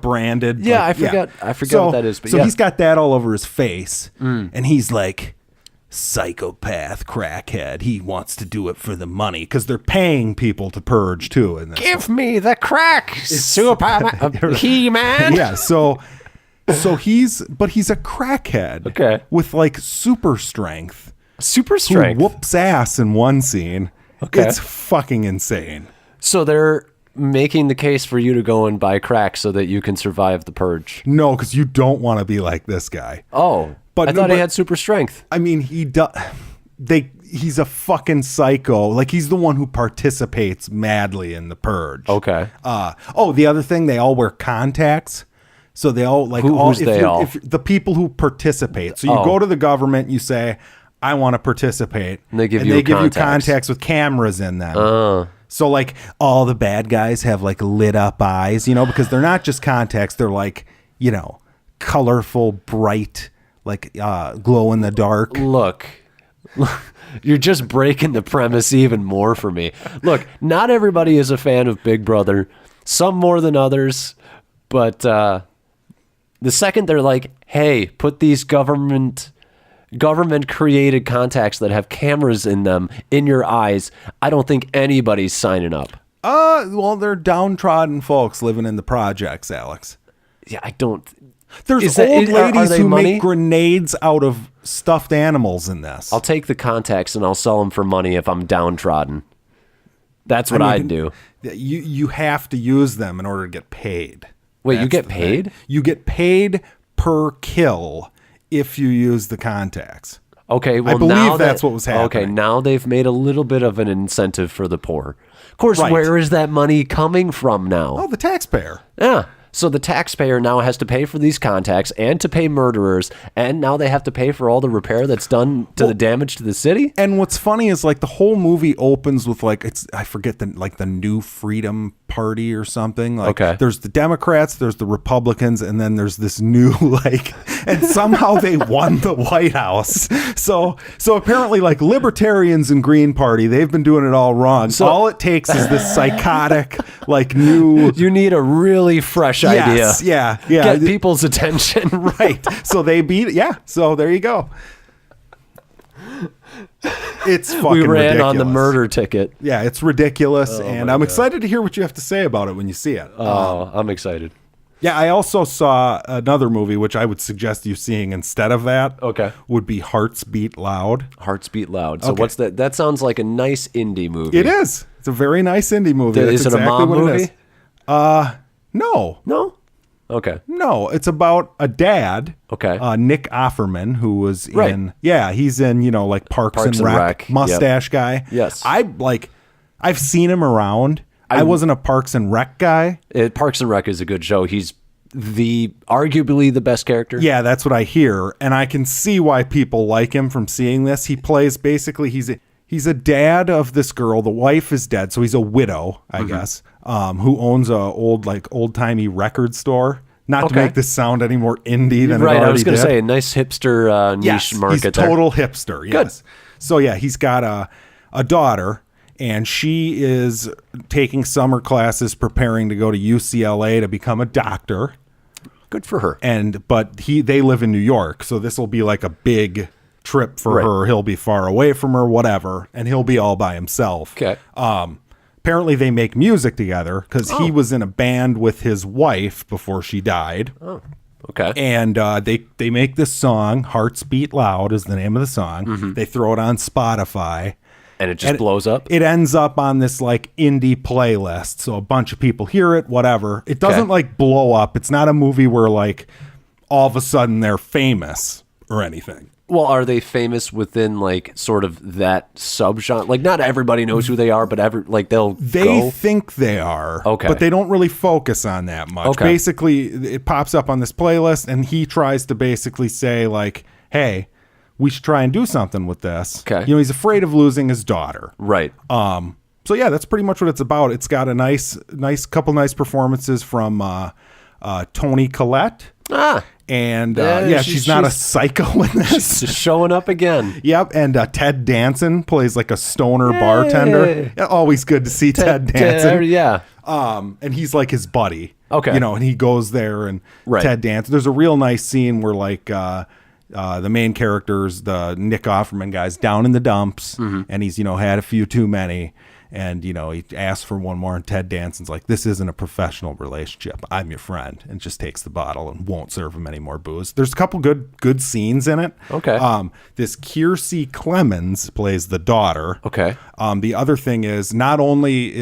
branded, I forget what that is, but he's got that all over his face, and he's like psychopath crackhead. He wants to do it for the money because they're paying people to purge too. And give me the crack, Superman, He-Man. Yeah, so he's a crackhead, with like super strength. Super strength. Who whoops ass in one scene. Okay. It's fucking insane. So they're making the case for you to go and buy crack so that you can survive the purge. No, because you don't want to be like this guy. Oh, but I thought he had super strength. I mean, he does. He's a fucking psycho. Like, he's the one who participates madly in the purge. Okay. The other thing, they all wear contacts. So they all like if the people who participate. So you go to the government, you say, I want to participate. And they give you contacts with cameras in them. So like all the bad guys have like lit up eyes, because they're not just contacts. They're like, colorful, bright, like glow in the dark. Look, you're just breaking the premise even more for me. Look, not everybody is a fan of Big Brother. Some more than others. But the second they're like, hey, put these government created contacts that have cameras in them in your eyes, I don't think anybody's signing up. Well, they're downtrodden folks living in the projects, Alex. Yeah, I don't. There's old ladies who make grenades out of stuffed animals in this. I'll take the contacts and I'll sell them for money if I'm downtrodden. That's what I'd do. You have to use them in order to get paid. Wait, you get paid? You get paid per kill if you use the contacts. Okay, well, I believe that's what was happening. Okay, now they've made a little bit of an incentive for the poor. Of course, where is that money coming from now? Oh, the taxpayer. Yeah. So the taxpayer now has to pay for these contacts and to pay murderers, and now they have to pay for all the repair that's done to the damage to the city. And what's funny is like the whole movie opens with like I forget the New Freedom Party or something. Like, there's the Democrats, there's the Republicans, and then there's this new and somehow they won the White House. So apparently like libertarians and Green Party, they've been doing it all wrong. So all it takes is this psychotic like new. You need a really fresh idea. Yeah. Get people's attention. Right. So they beat it. Yeah. So there you go. It's fucking ridiculous. We ran on the murder ticket. Yeah, it's ridiculous. And I'm excited to hear what you have to say about it when you see it. Oh, I'm excited. Yeah, I also saw another movie, which I would suggest you seeing instead of that. Okay. Would be Hearts Beat Loud. Hearts Beat Loud. So what's that? That sounds like a nice indie movie. It is. It's a very nice indie movie. Is it a mom movie? No. No? Okay. No, it's about a dad. Okay. Nick Offerman, who was in, he's in, like Parks and Rec. Mustache guy. Yes. I've seen him around. I wasn't a Parks and Rec guy. Parks and Rec is a good show. He's arguably the best character. Yeah, that's what I hear. And I can see why people like him from seeing this. He plays basically, he's a dad of this girl. The wife is dead, so he's a widow, I guess, who owns a old-timey record store. Not to make this sound any more indie than it already did. I was going to say, a nice hipster niche market he's there. Total hipster, yes. Good. So, he's got a daughter, and she is taking summer classes preparing to go to UCLA to become a doctor. Good for her. But they live in New York, so this will be like a big trip for her. He'll be far away from her, whatever, and he'll be all by himself. Okay. Apparently they make music together because he was in a band with his wife before she died. Oh, okay. And they make this song, Hearts Beat Loud is the name of the song. They throw it on Spotify. And it just blows up? It ends up on this indie playlist. So a bunch of people hear it, whatever. It doesn't blow up. It's not a movie where all of a sudden they're famous or anything. Well, are they famous within sort of that subgenre? Not everybody knows who they are, but they think they are. Okay. But they don't really focus on that much. Okay. Basically, it pops up on this playlist, and he tries to basically say hey, we should try and do something with this. Okay. He's afraid of losing his daughter. Right. So that's pretty much what it's about. It's got a nice couple nice performances from Toni Collette. And she's not a psycho in this. She's just showing up again. Yep. And Ted Danson plays a stoner bartender. Always good to see Ted Danson. Yeah. And he's his buddy. Okay. And he goes there and Ted Danson. There's a real nice scene where the main characters, the Nick Offerman guy's down in the dumps and he's, had a few too many. And, he asks for one more, and Ted Danson's like, this isn't a professional relationship. I'm your friend, and just takes the bottle and won't serve him any more booze. There's a couple good scenes in it. Okay. This Kiersey Clemens plays the daughter. Okay. The other thing is, not only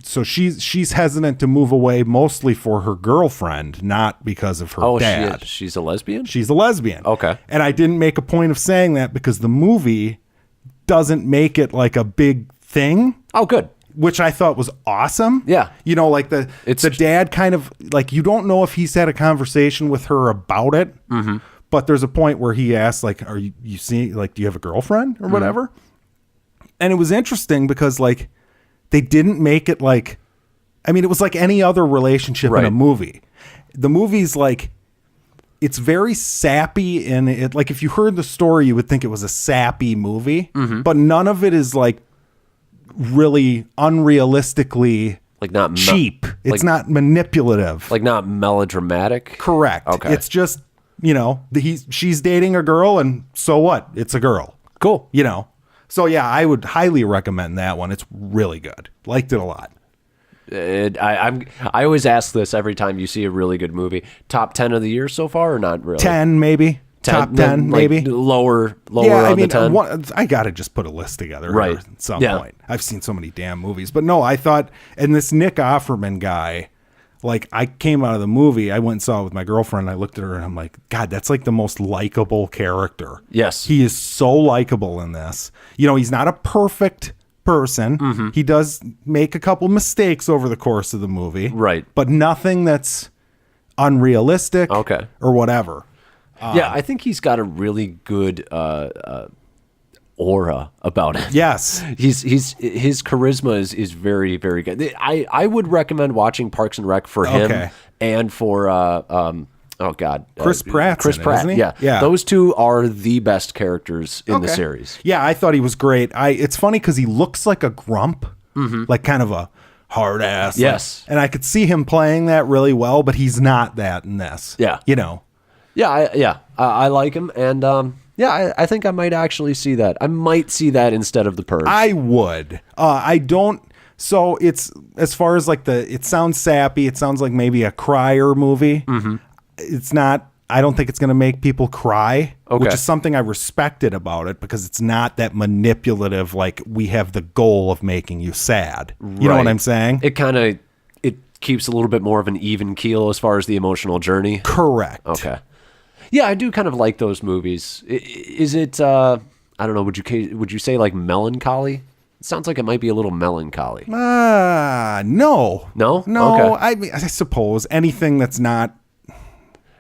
she's hesitant to move away mostly for her girlfriend, not because of her dad. She's a lesbian? She's a lesbian. Okay. And I didn't make a point of saying that because the movie doesn't make it a big thing. Oh, good. Which I thought was awesome. Yeah. The dad kind of you don't know if he's had a conversation with her about it, but there's a point where he asks are you seeing do you have a girlfriend or whatever? And it was interesting because they didn't make it it was like any other relationship in a movie. The movie's it's very sappy and it if you heard the story you would think it was a sappy movie, but none of it is really unrealistically not cheap. It's not manipulative. Not melodramatic. Correct. Okay. It's just, she's dating a girl and so what? It's a girl. Cool. So I would highly recommend that one. It's really good. Liked it a lot. I always ask this every time you see a really good movie. Top 10 of the year so far or not really? 10 maybe. Top 10 maybe. Lower on the 10. I got to just put a list together at some Yeah. point. I've seen so many damn movies. But no, I thought, and this Nick Offerman guy, I came out of the movie, I went and saw it with my girlfriend, I looked at her and I'm like, God, that's the most likable character. Yes. He is so likable in this. He's not a perfect person. He does make a couple mistakes over the course of the movie. Right. But nothing that's unrealistic or whatever. I think he's got a really good aura about it. Yes. His charisma is very, very good. I would recommend watching Parks and Rec for him and for Chris Pratt. Isn't he? Yeah. Those two are the best characters in the series. Yeah, I thought he was great. It's funny because he looks like a grump, kind of a hard ass. Yes. And I could see him playing that really well, but he's not that in this. Yeah. I like him, and I think I might actually see that. I might see that instead of The Purge. I would. I don't So it's, as far as like it sounds sappy. It sounds like maybe a crier movie. Mm-hmm. It's not, I don't think it's going to make people cry, which is something I respected about it, because it's not that manipulative, like we have the goal of making you sad. You know what I'm saying? It keeps a little bit more of an even keel as far as the emotional journey. Correct. Okay. Yeah, I do kind of like those movies. Is it, I don't know, would you say like melancholy? It sounds like it might be a little melancholy. No. No? No, Okay. I suppose anything that's not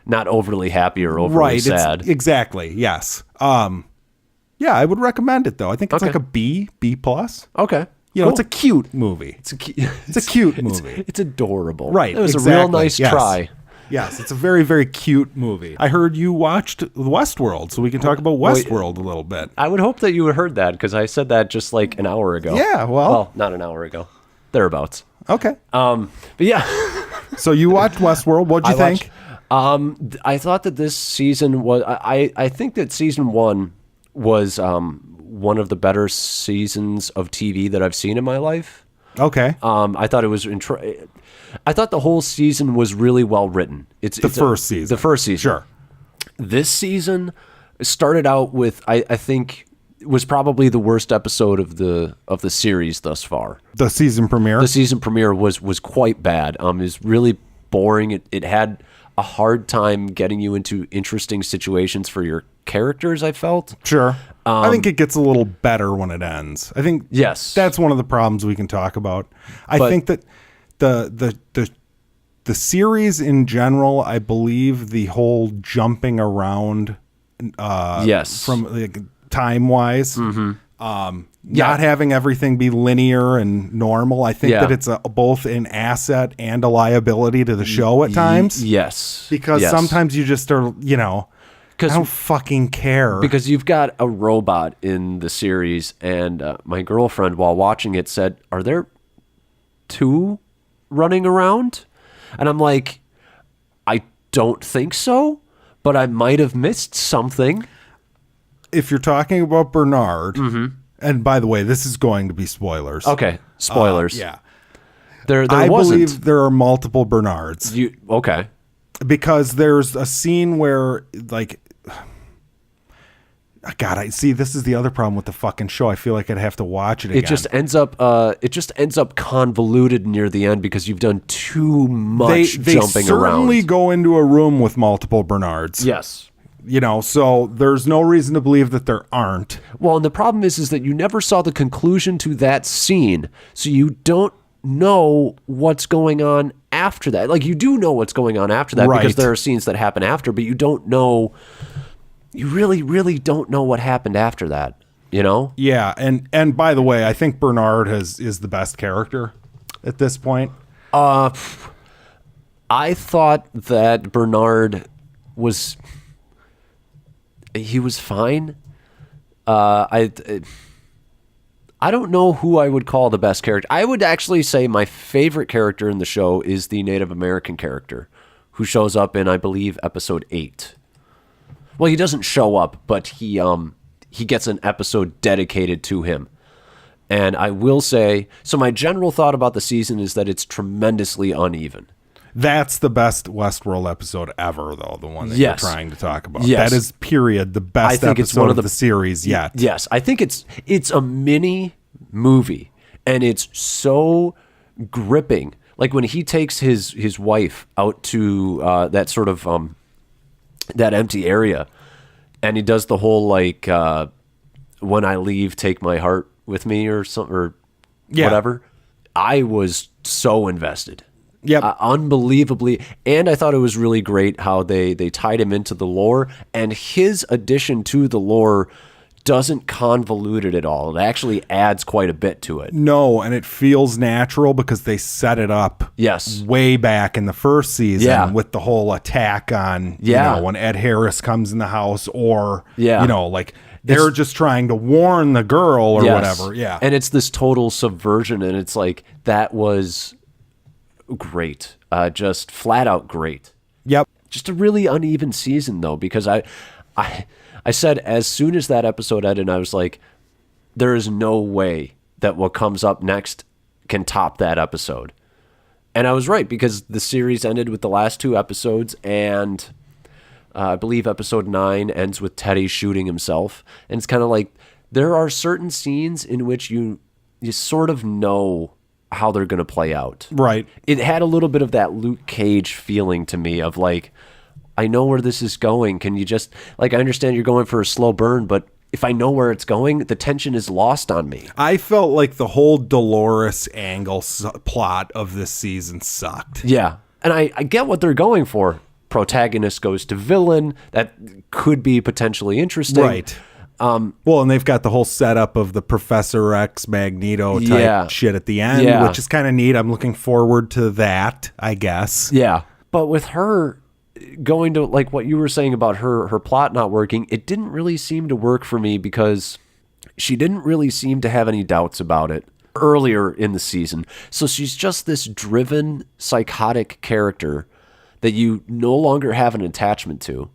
overly happy or overly sad. Exactly, yes. Yeah, I would recommend it, though. I think it's like a B+. Okay. You know, It's a cute movie. It's a cute movie. It's adorable. Right. It was a real nice try. Yes, it's a very, very cute movie. I heard you watched WestWorld, so we can talk about WestWorld a little bit. I would hope that you had heard that, because I said that just like an hour ago. Yeah, well, not an hour ago. Thereabouts. Okay. But yeah. So you watched WestWorld. What'd you think? I thought that this season was... I think that season 1 was one of the better seasons of TV that I've seen in my life. Okay. I thought it was... I thought the whole season was really well written. It's the first season. The first season. Sure. This season started out with, I think, was probably the worst episode of the series thus far. The season premiere? The season premiere was quite bad. It was really boring. It had a hard time getting you into interesting situations for your characters, I felt. Sure. I think it gets a little better when it ends. I think that's one of the problems we can talk about. I think that the series in general, I believe the whole jumping around from like, time-wise, not having everything be linear and normal, I think that it's both an asset and a liability to the show at times. Yes. Because sometimes you just are, I don't fucking care. Because you've got a robot in the series, and my girlfriend, while watching it, said, "Are there 2 running around?" And I'm like, I don't think so, but I might have missed something. If you're talking about Bernard, and by the way, this is going to be spoilers. Okay, spoilers. Yeah. I believe there are multiple Bernards. Okay. Because there's a scene where, like... God, this is the other problem with the fucking show. I feel like I'd have to watch it again. It just ends up convoluted near the end because you've done too much jumping around. They certainly go into a room with multiple Bernards. Yes. So there's no reason to believe that there aren't. Well, and the problem is that you never saw the conclusion to that scene, so you don't know what's going on after that. Like, you do know what's going on after that because there are scenes that happen after, but you don't know... You really, really don't know what happened after that, Yeah, and by the way, I think Bernard is the best character at this point. I thought that Bernard was fine. I don't know who I would call the best character. I would actually say my favorite character in the show is the Native American character who shows up in, I believe, episode 8. Well, he doesn't show up, but he gets an episode dedicated to him. And I will say, so my general thought about the season is that it's tremendously uneven. That's the best WestWorld episode ever, though, the one that you're trying to talk about. Yes. That is, period, the best episode of the series yet. Yes, I think it's a mini movie, and it's so gripping. Like when he takes his wife out to that sort of... that empty area, and he does the whole like when I leave, take my heart with me or something or whatever. I was so invested. Unbelievably. And I thought it was really great how they tied him into the lore, and his addition to the lore doesn't convolute it at all. It actually adds quite a bit to it. No, and it feels natural because they set it up way back in the first season with the whole attack on, when Ed Harris comes in the house or, like they're just trying to warn the girl or whatever. Yeah. And it's this total subversion, and it's like, that was great. Just flat out great. Yep. Just a really uneven season, though, because I said as soon as that episode ended, I was like, there is no way that what comes up next can top that episode. And I was right, because the series ended with the last 2 episodes, and I believe episode 9 ends with Teddy shooting himself. And it's kind of like, there are certain scenes in which you sort of know how they're going to play out. Right. It had a little bit of that Luke Cage feeling to me of like, I know where this is going. Can you just, like, I understand you're going for a slow burn, but if I know where it's going, the tension is lost on me. I felt like the whole Dolores angle plot of this season sucked. Yeah. And I get what they're going for. Protagonist goes to villain. That could be potentially interesting. Right. Well, and they've got the whole setup of the Professor X Magneto type shit at the end, which is kind of neat. I'm looking forward to that, I guess. Yeah. But with her going to, like what you were saying about her plot not working, it didn't really seem to work for me, because she didn't really seem to have any doubts about it earlier in the season. So she's just this driven, psychotic character that you no longer have an attachment to.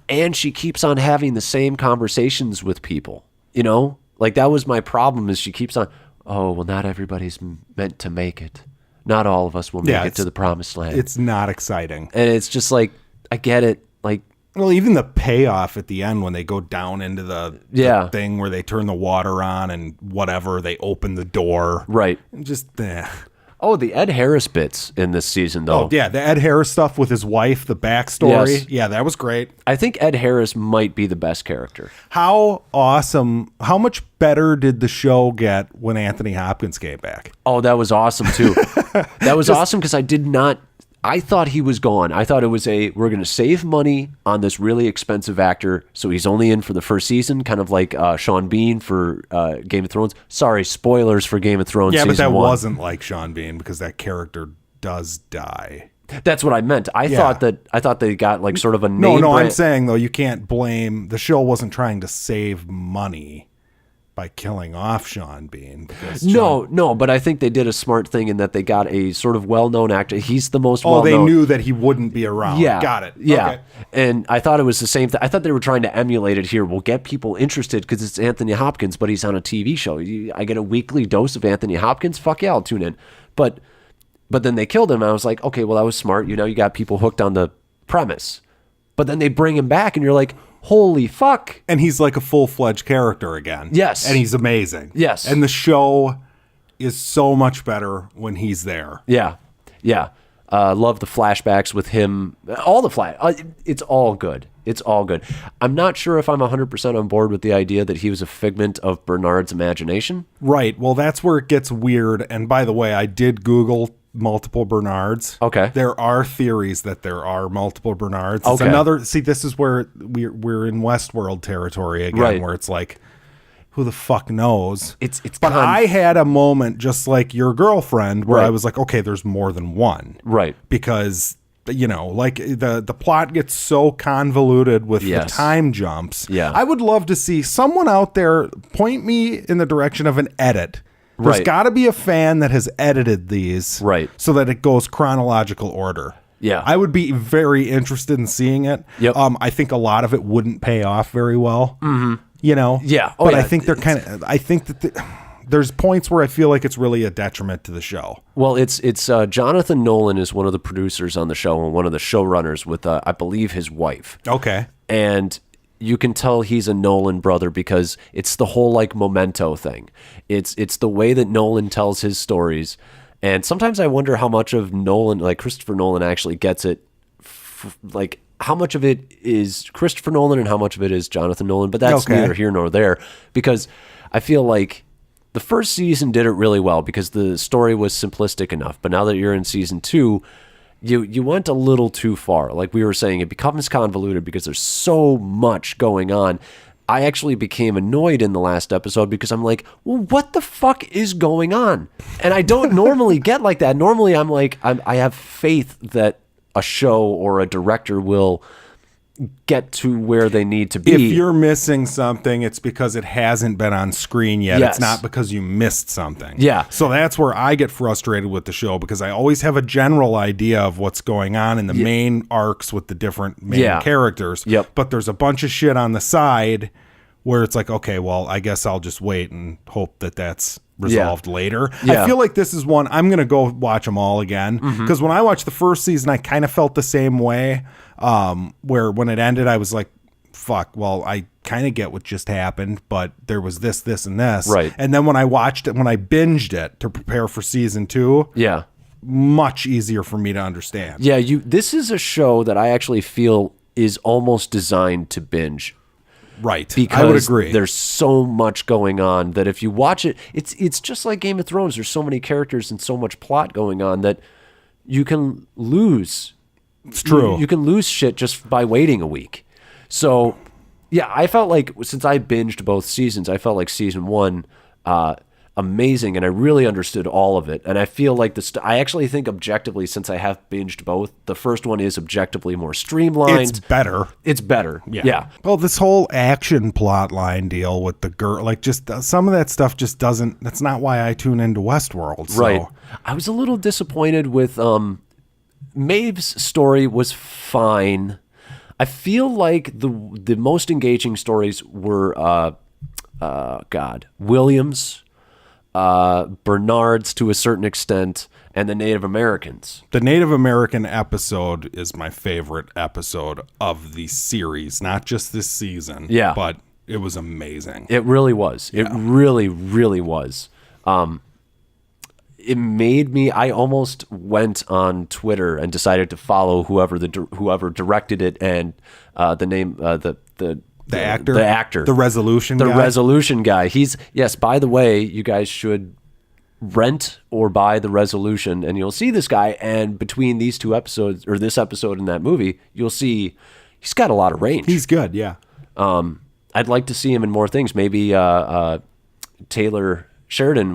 And she keeps on having the same conversations with people, you know? Like, that was my problem, is she keeps on, oh, well, not everybody's meant to make it. Not all of us will make it to the promised land. It's not exciting. And it's just like, I get it. Like, well, even the payoff at the end when they go down into the thing where they turn the water on and whatever, they open the door. Right. Just, Oh, the Ed Harris bits in this season, though. Oh, yeah, the Ed Harris stuff with his wife, the backstory. Yes. Yeah, that was great. I think Ed Harris might be the best character. How awesome, how much better did the show get when Anthony Hopkins came back? Oh, that was awesome, too. That was awesome, because I thought he was gone. I thought it was we're going to save money on this really expensive actor, so he's only in for the first season, kind of like Sean Bean for Game of Thrones. Sorry, spoilers for Game of Thrones season 1. Yeah, but that wasn't like Sean Bean, because that character does die. That's what I meant. I thought they got like sort of a name No, brand. I'm saying, though, you can't blame, the show wasn't trying to save money by killing off Sean Bean. No, but I think they did a smart thing in that they got a sort of well-known actor. He's the most well-known. Oh, they knew that he wouldn't be around. Yeah. Got it. Yeah. Okay. And I thought it was the same thing. I thought they were trying to emulate it here. We'll get people interested because it's Anthony Hopkins, but he's on a TV show. I get a weekly dose of Anthony Hopkins. Fuck yeah, I'll tune in. But then they killed him. And I was like, okay, well, that was smart. You know, you got people hooked on the premise. But then they bring him back and you're like, holy fuck. And he's like a full-fledged character again. Yes. And he's amazing. Yes. And the show is so much better when he's there. Yeah. Yeah. Love the flashbacks with him. All the it's all good. It's all good. I'm not sure if I'm 100% on board with the idea that he was a figment of Bernard's imagination. Right. Well, that's where it gets weird. And by the way, I did Google multiple Bernards. Okay. There are theories that there are multiple Bernards. It's okay. This is where we're in WestWorld territory again, right. Where it's like, who the fuck knows? But I had a moment just like your girlfriend where I was like, okay, there's more than one. Right. Because, you know, like the plot gets so convoluted with the time jumps. Yeah. I would love to see someone out there point me in the direction of an edit. There's got to be a fan that has edited these so that it goes chronological order. Yeah. I would be very interested in seeing it. Yep. I think a lot of it wouldn't pay off very well. Mm-hmm. You know? Yeah. But I think I think that there's points where I feel like it's really a detriment to the show. Well, it's Jonathan Nolan is one of the producers on the show and one of the showrunners with, I believe, his wife. Okay. And you can tell he's a Nolan brother because it's the whole like Memento thing. It's the way that Nolan tells his stories. And sometimes I wonder how much of Nolan, like Christopher Nolan, actually gets it. Like how much of it is Christopher Nolan and how much of it is Jonathan Nolan. But that's neither here nor there, because I feel like the first season did it really well because the story was simplistic enough. But now that you're in season 2, you went a little too far. Like we were saying, it becomes convoluted because there's so much going on. I actually became annoyed in the last episode because I'm like, well, what the fuck is going on? And I don't normally get like that. Normally I'm like, I have faith that a show or a director will get to where they need to be. If you're missing something, it's because it hasn't been on screen yet. Yes. It's not because you missed something. Yeah. So that's where I get frustrated with the show because I always have a general idea of what's going on in the main arcs with the different main characters. Yep. But there's a bunch of shit on the side where it's like, okay, well, I guess I'll just wait and hope that that's resolved later. I feel like this is one I'm going to go watch them all again, because when I watched the first season, I kind of felt the same way, where when it ended, I was like, fuck, well, I kind of get what just happened, but there was this, and this. Right. And then when I watched it, when I binged it to prepare for season 2, much easier for me to understand. Yeah, this is a show that I actually feel is almost designed to binge. Right. Because I would agree. There's so much going on that if you watch it, it's just like Game of Thrones. There's so many characters and so much plot going on that you can lose. It's true. You can lose shit just by waiting a week. So, yeah, I felt like since I binged both seasons, I felt like season 1 amazing, and I really understood all of it. And I feel like I actually think objectively, since I have binged both, the first one is objectively more streamlined. It's better. It's better. Yeah. Well, this whole action plot line deal with the girl, like, just some of that stuff just doesn't. That's not why I tune into WestWorld. So. Right. I was a little disappointed with Maeve's story was fine. I feel like the most engaging stories were Williams, Bernard's to a certain extent, and the Native Americans. The Native American episode is my favorite episode of the series, not just this season. Yeah. But it was amazing. It really was. Yeah. It really, really was. It made me. I almost went on Twitter and decided to follow whoever directed it and the name the actor, the resolution guy. He's By the way, you guys should rent or buy the resolution, and you'll see this guy. And between these two episodes, or this episode and that movie, you'll see he's got a lot of range. He's good. Yeah. I'd like to see him in more things. Maybe Taylor Sheridan.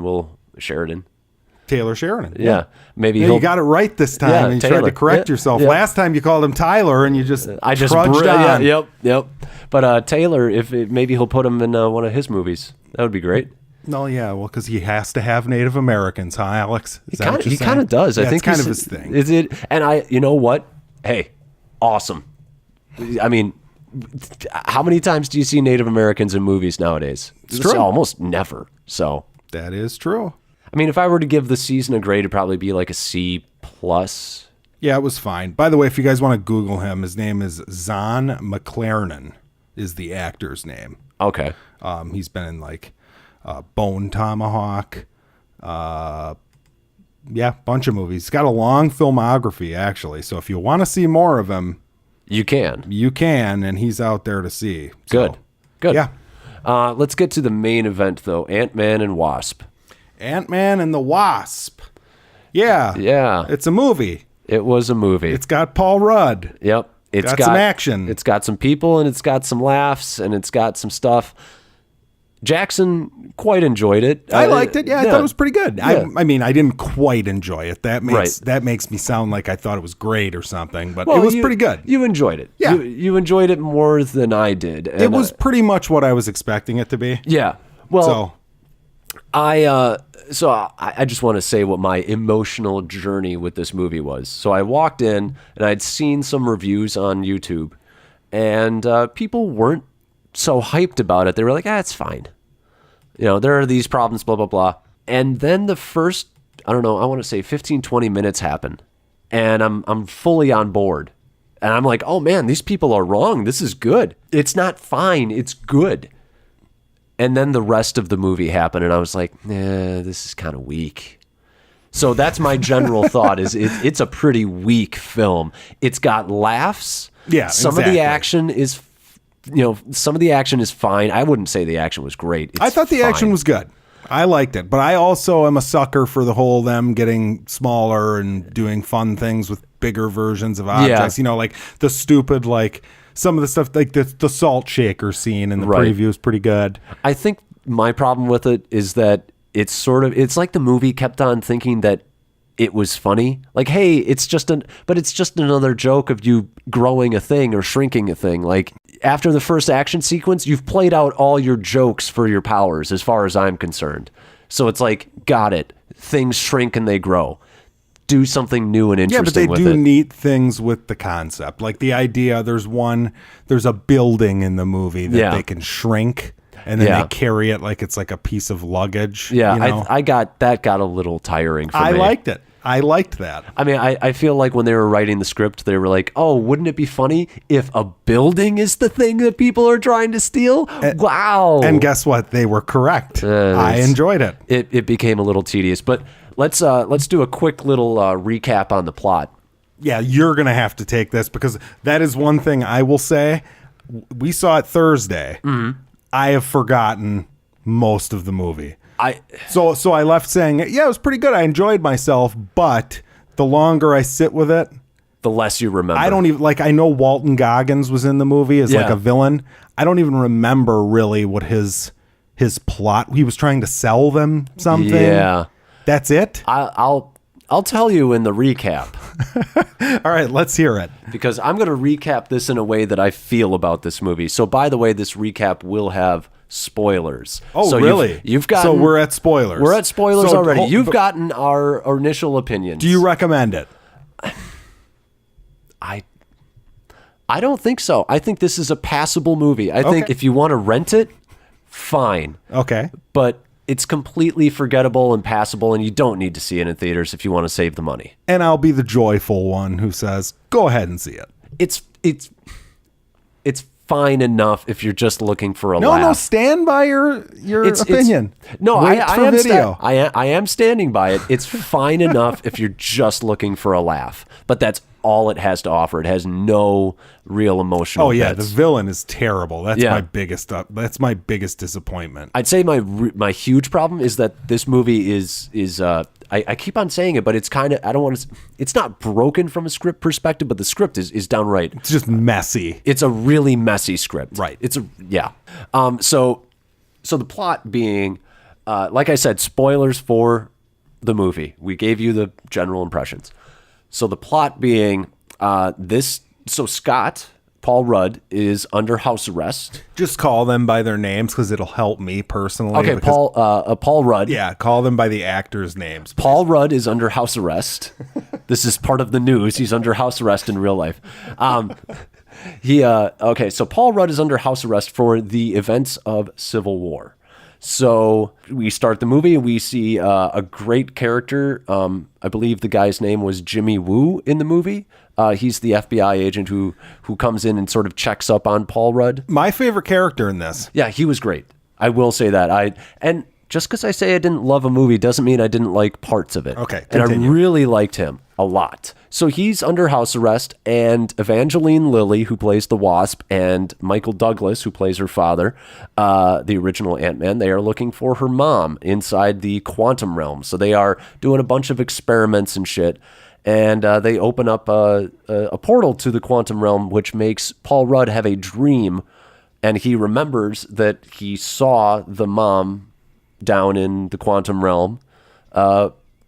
Yeah. Maybe you got it right this time. Yeah, and you Taylor. tried to correct yourself. Yeah. Last time you called him Tyler, and you just trudged on. Yep. But Taylor, maybe he'll put him in one of his movies. That would be great. No, yeah, well, because he has to have Native Americans, huh, Alex? He kind of does. Yeah, I think it's kind of his thing. Is it? And you know what? Hey, awesome. I mean, how many times do you see Native Americans in movies nowadays? It's true. Almost never. So that is true. I mean, if I were to give the season a grade, it'd probably be like a C+. Yeah, it was fine. By the way, if you guys want to Google him, his name is Zahn McClarnon is the actor's name. Okay. He's been in like Bone Tomahawk. Bunch of movies. He's got a long filmography, actually. So if you want to see more of him, you can, and he's out there to see. Good. Yeah. Let's get to the main event, though. AntMan and Wasp. AntMan and the Wasp. Yeah. It's a movie. It was a movie. It's got Paul Rudd. Yep. It's got some action. It's got some people, and it's got some laughs, and it's got some stuff. Jackson quite enjoyed it. I liked it. Yeah, I thought it was pretty good. Yeah. I mean, I didn't quite enjoy it. That makes me sound like I thought it was great or something, but it was pretty good. You enjoyed it. Yeah. You enjoyed it more than I did. And it was pretty much what I was expecting it to be. Yeah. Well, I just want to say what my emotional journey with this movie was. So I walked in, and I'd seen some reviews on YouTube, and people weren't so hyped about it. They were like, it's fine. There are these problems, blah, blah, blah. And then the first, I don't know, I want to say 15, 20 minutes happen, and I'm fully on board. And I'm like, oh man, these people are wrong. This is good. It's not fine. It's good. And then the rest of the movie happened, and I was like, this is kind of weak. So that's my general thought, is it's a pretty weak film. It's got laughs. Yeah, Some of the action is, some of the action is fine. I wouldn't say the action was great. I thought the action was good. I liked it. But I also am a sucker for the whole them getting smaller and doing fun things with bigger versions of objects. Like the stupid, like... Some of the stuff, like the salt shaker scene in the preview is pretty good. I think my problem with it is that it's like the movie kept on thinking that it was funny. Like, hey, it's just another joke of you growing a thing or shrinking a thing. Like, after the first action sequence, you've played out all your jokes for your powers, as far as I'm concerned. So it's like, got it. Things shrink and they grow. Do something new and interesting with it. Yeah, but they do neat things with the concept. Like the idea, there's a building in the movie that they can shrink. and then they carry it like it's like a piece of luggage. Yeah, you know? I got a little tiring for me. I liked it. I liked that. I mean, I feel like when they were writing the script, they were like, oh, wouldn't it be funny if a building is the thing that people are trying to steal? Wow. And guess what? They were correct. I enjoyed it. It became a little tedious, but let's do a quick little recap on the plot. Yeah, you're going to have to take this because that is one thing I will say. We saw it Thursday. Mm-hmm. I have forgotten most of the movie. So I left saying, yeah, it was pretty good. I enjoyed myself, but the longer I sit with it, the less you remember. I don't even I know Walton Goggins was in the movie as like a villain. I don't even remember really what his plot. He was trying to sell them something. Yeah, that's it. I'll tell you in the recap. All right, let's hear it. Because I'm going to recap this in a way that I feel about this movie. So by the way, this recap will have spoilers. Oh, so really? You've gotten, so we're at spoilers. We're at spoilers already. You've gotten our initial opinions. Do you recommend it? I don't think so. I think this is a passable movie. I think if you want to rent it, fine. Okay. But it's completely forgettable and passable, and you don't need to see it in theaters if you want to save the money. And I'll be the joyful one who says, go ahead and see it. It's fine enough if you're just looking for a laugh. No, stand by your opinion. I am standing by it. It's fine enough if you're just looking for a laugh. But that's all it has to offer. It has no real emotional bits. The villain is terrible. That's my biggest disappointment. I'd say my huge problem is that this movie is I keep on saying it, but it's kind of, I don't want to, it's not broken from a script perspective, but the script is downright. It's just messy. It's a really messy script. Right. So the plot being, like I said, spoilers for the movie. We gave you the general impressions. So the plot being Scott, Paul Rudd, is under house arrest. Just call them by their names because it'll help me personally. Okay, Paul Rudd. Yeah, call them by the actors' names. Please. Paul Rudd is under house arrest. This is part of the news. He's under house arrest in real life. So Paul Rudd is under house arrest for the events of Civil War. So we start the movie. We see a great character. I believe the guy's name was Jimmy Woo in the movie. He's the FBI agent who comes in and sort of checks up on Paul Rudd. My favorite character in this. Yeah, he was great. I will say that. And just because I say I didn't love a movie doesn't mean I didn't like parts of it. Okay, continue. And I really liked him a lot. So he's under house arrest, and Evangeline Lilly, who plays the Wasp, and Michael Douglas, who plays her father, the original AntMan, they are looking for her mom inside the quantum realm. So they are doing a bunch of experiments and shit, and they open up a portal to the quantum realm, which makes Paul Rudd have a dream, and he remembers that he saw the mom down in the quantum realm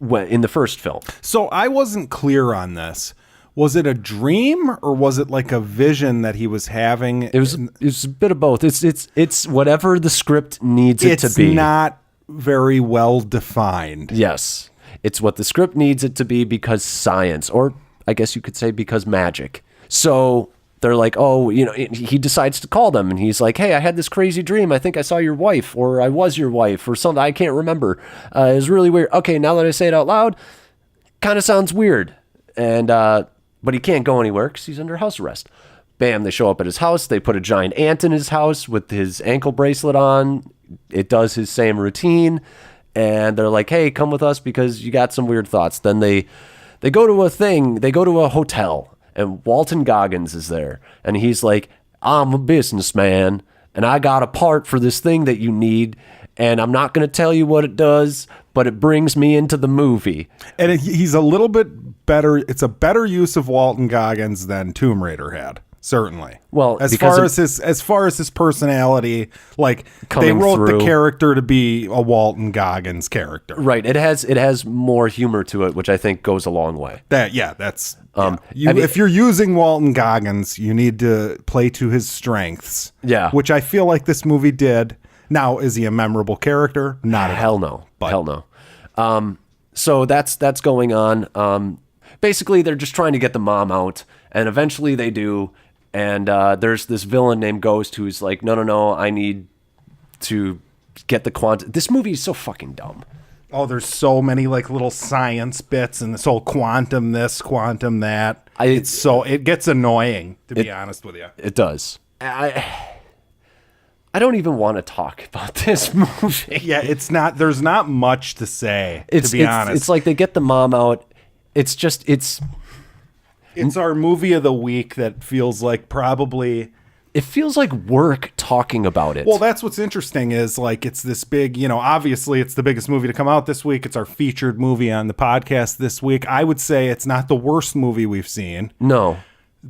in the first film. So I wasn't clear on this. Was it a dream or was it like a vision that he was having? It was a bit of both. It's whatever the script needs it to be. It's not very well defined. Yes. It's what the script needs it to be because science, or I guess you could say because magic. So they're like, oh, he decides to call them and he's like, hey, I had this crazy dream. I think I saw your wife, or I was your wife, or something. I can't remember. It was really weird. Okay, now that I say it out loud, kind of sounds weird. And but he can't go anywhere because he's under house arrest. Bam, they show up at his house. They put a giant ant in his house with his ankle bracelet on. It does his same routine. And they're like, hey, come with us because you got some weird thoughts. Then they go to a hotel. And Walton Goggins is there. And he's like, I'm a businessman, and I got a part for this thing that you need, and I'm not going to tell you what it does, but it brings me into the movie. And he's a little bit better. It's a better use of Walton Goggins than Tomb Raider had. Certainly. Well, as far as his personality, like they wrote the character to be a Walton Goggins character. Right. It has more humor to it, which I think goes a long way. If you're using Walton Goggins, you need to play to his strengths. Yeah. Which I feel like this movie did. Now, is he a memorable character? Not at all. Hell no. So that's going on. Basically, they're just trying to get the mom out, and eventually they do. And there's this villain named Ghost who's like, no, I need to get the quantum. This movie is so fucking dumb. Oh, there's so many like little science bits and this whole quantum this, quantum that. It gets annoying, to be honest with you. It does. I don't even want to talk about this movie. Yeah, there's not much to say, to be honest. It's like they get the mom out. It's our movie of the week that feels like probably... It feels like work talking about it. Well, that's what's interesting is like it's this big, obviously it's the biggest movie to come out this week. It's our featured movie on the podcast this week. I would say it's not the worst movie we've seen. No.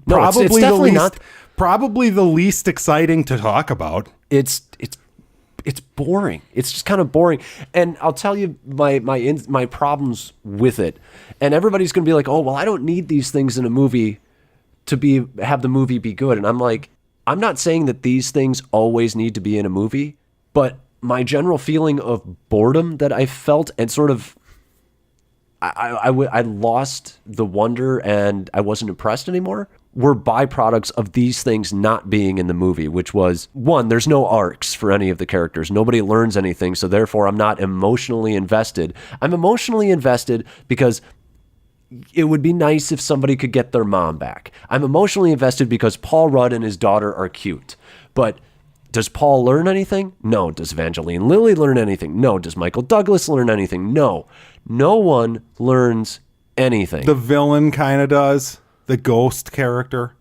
Probably it's definitely not. Probably the least exciting to talk about. It's boring. It's just kind of boring. And I'll tell you my problems with it. And everybody's going to be like, "Oh, well, I don't need these things in a movie to have the movie be good." And I'm like, I'm not saying that these things always need to be in a movie, but my general feeling of boredom that I felt and sort of I lost the wonder and I wasn't impressed anymore were byproducts of these things not being in the movie, which was, one, there's no arcs for any of the characters. Nobody learns anything, so therefore I'm not emotionally invested. I'm emotionally invested because it would be nice if somebody could get their mom back. I'm emotionally invested because Paul Rudd and his daughter are cute. But does Paul learn anything? No. Does Evangeline Lilly learn anything? No. Does Michael Douglas learn anything? No. No one learns anything. The villain kind of does. The ghost character.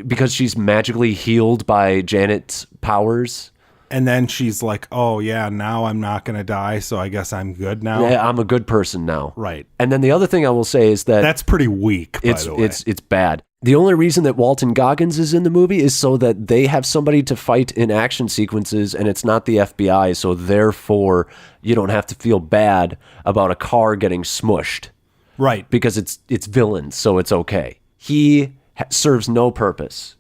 Because she's magically healed by Janet's powers. And then she's like, oh, yeah, now I'm not going to die, so I guess I'm good now. Yeah, I'm a good person now. Right. And then the other thing I will say is that... That's pretty weak, by the way. It's bad. The only reason that Walton Goggins is in the movie is so that they have somebody to fight in action sequences, and it's not the FBI, so therefore you don't have to feel bad about a car getting smushed. Right. Because it's villains, so it's okay. He serves no purpose.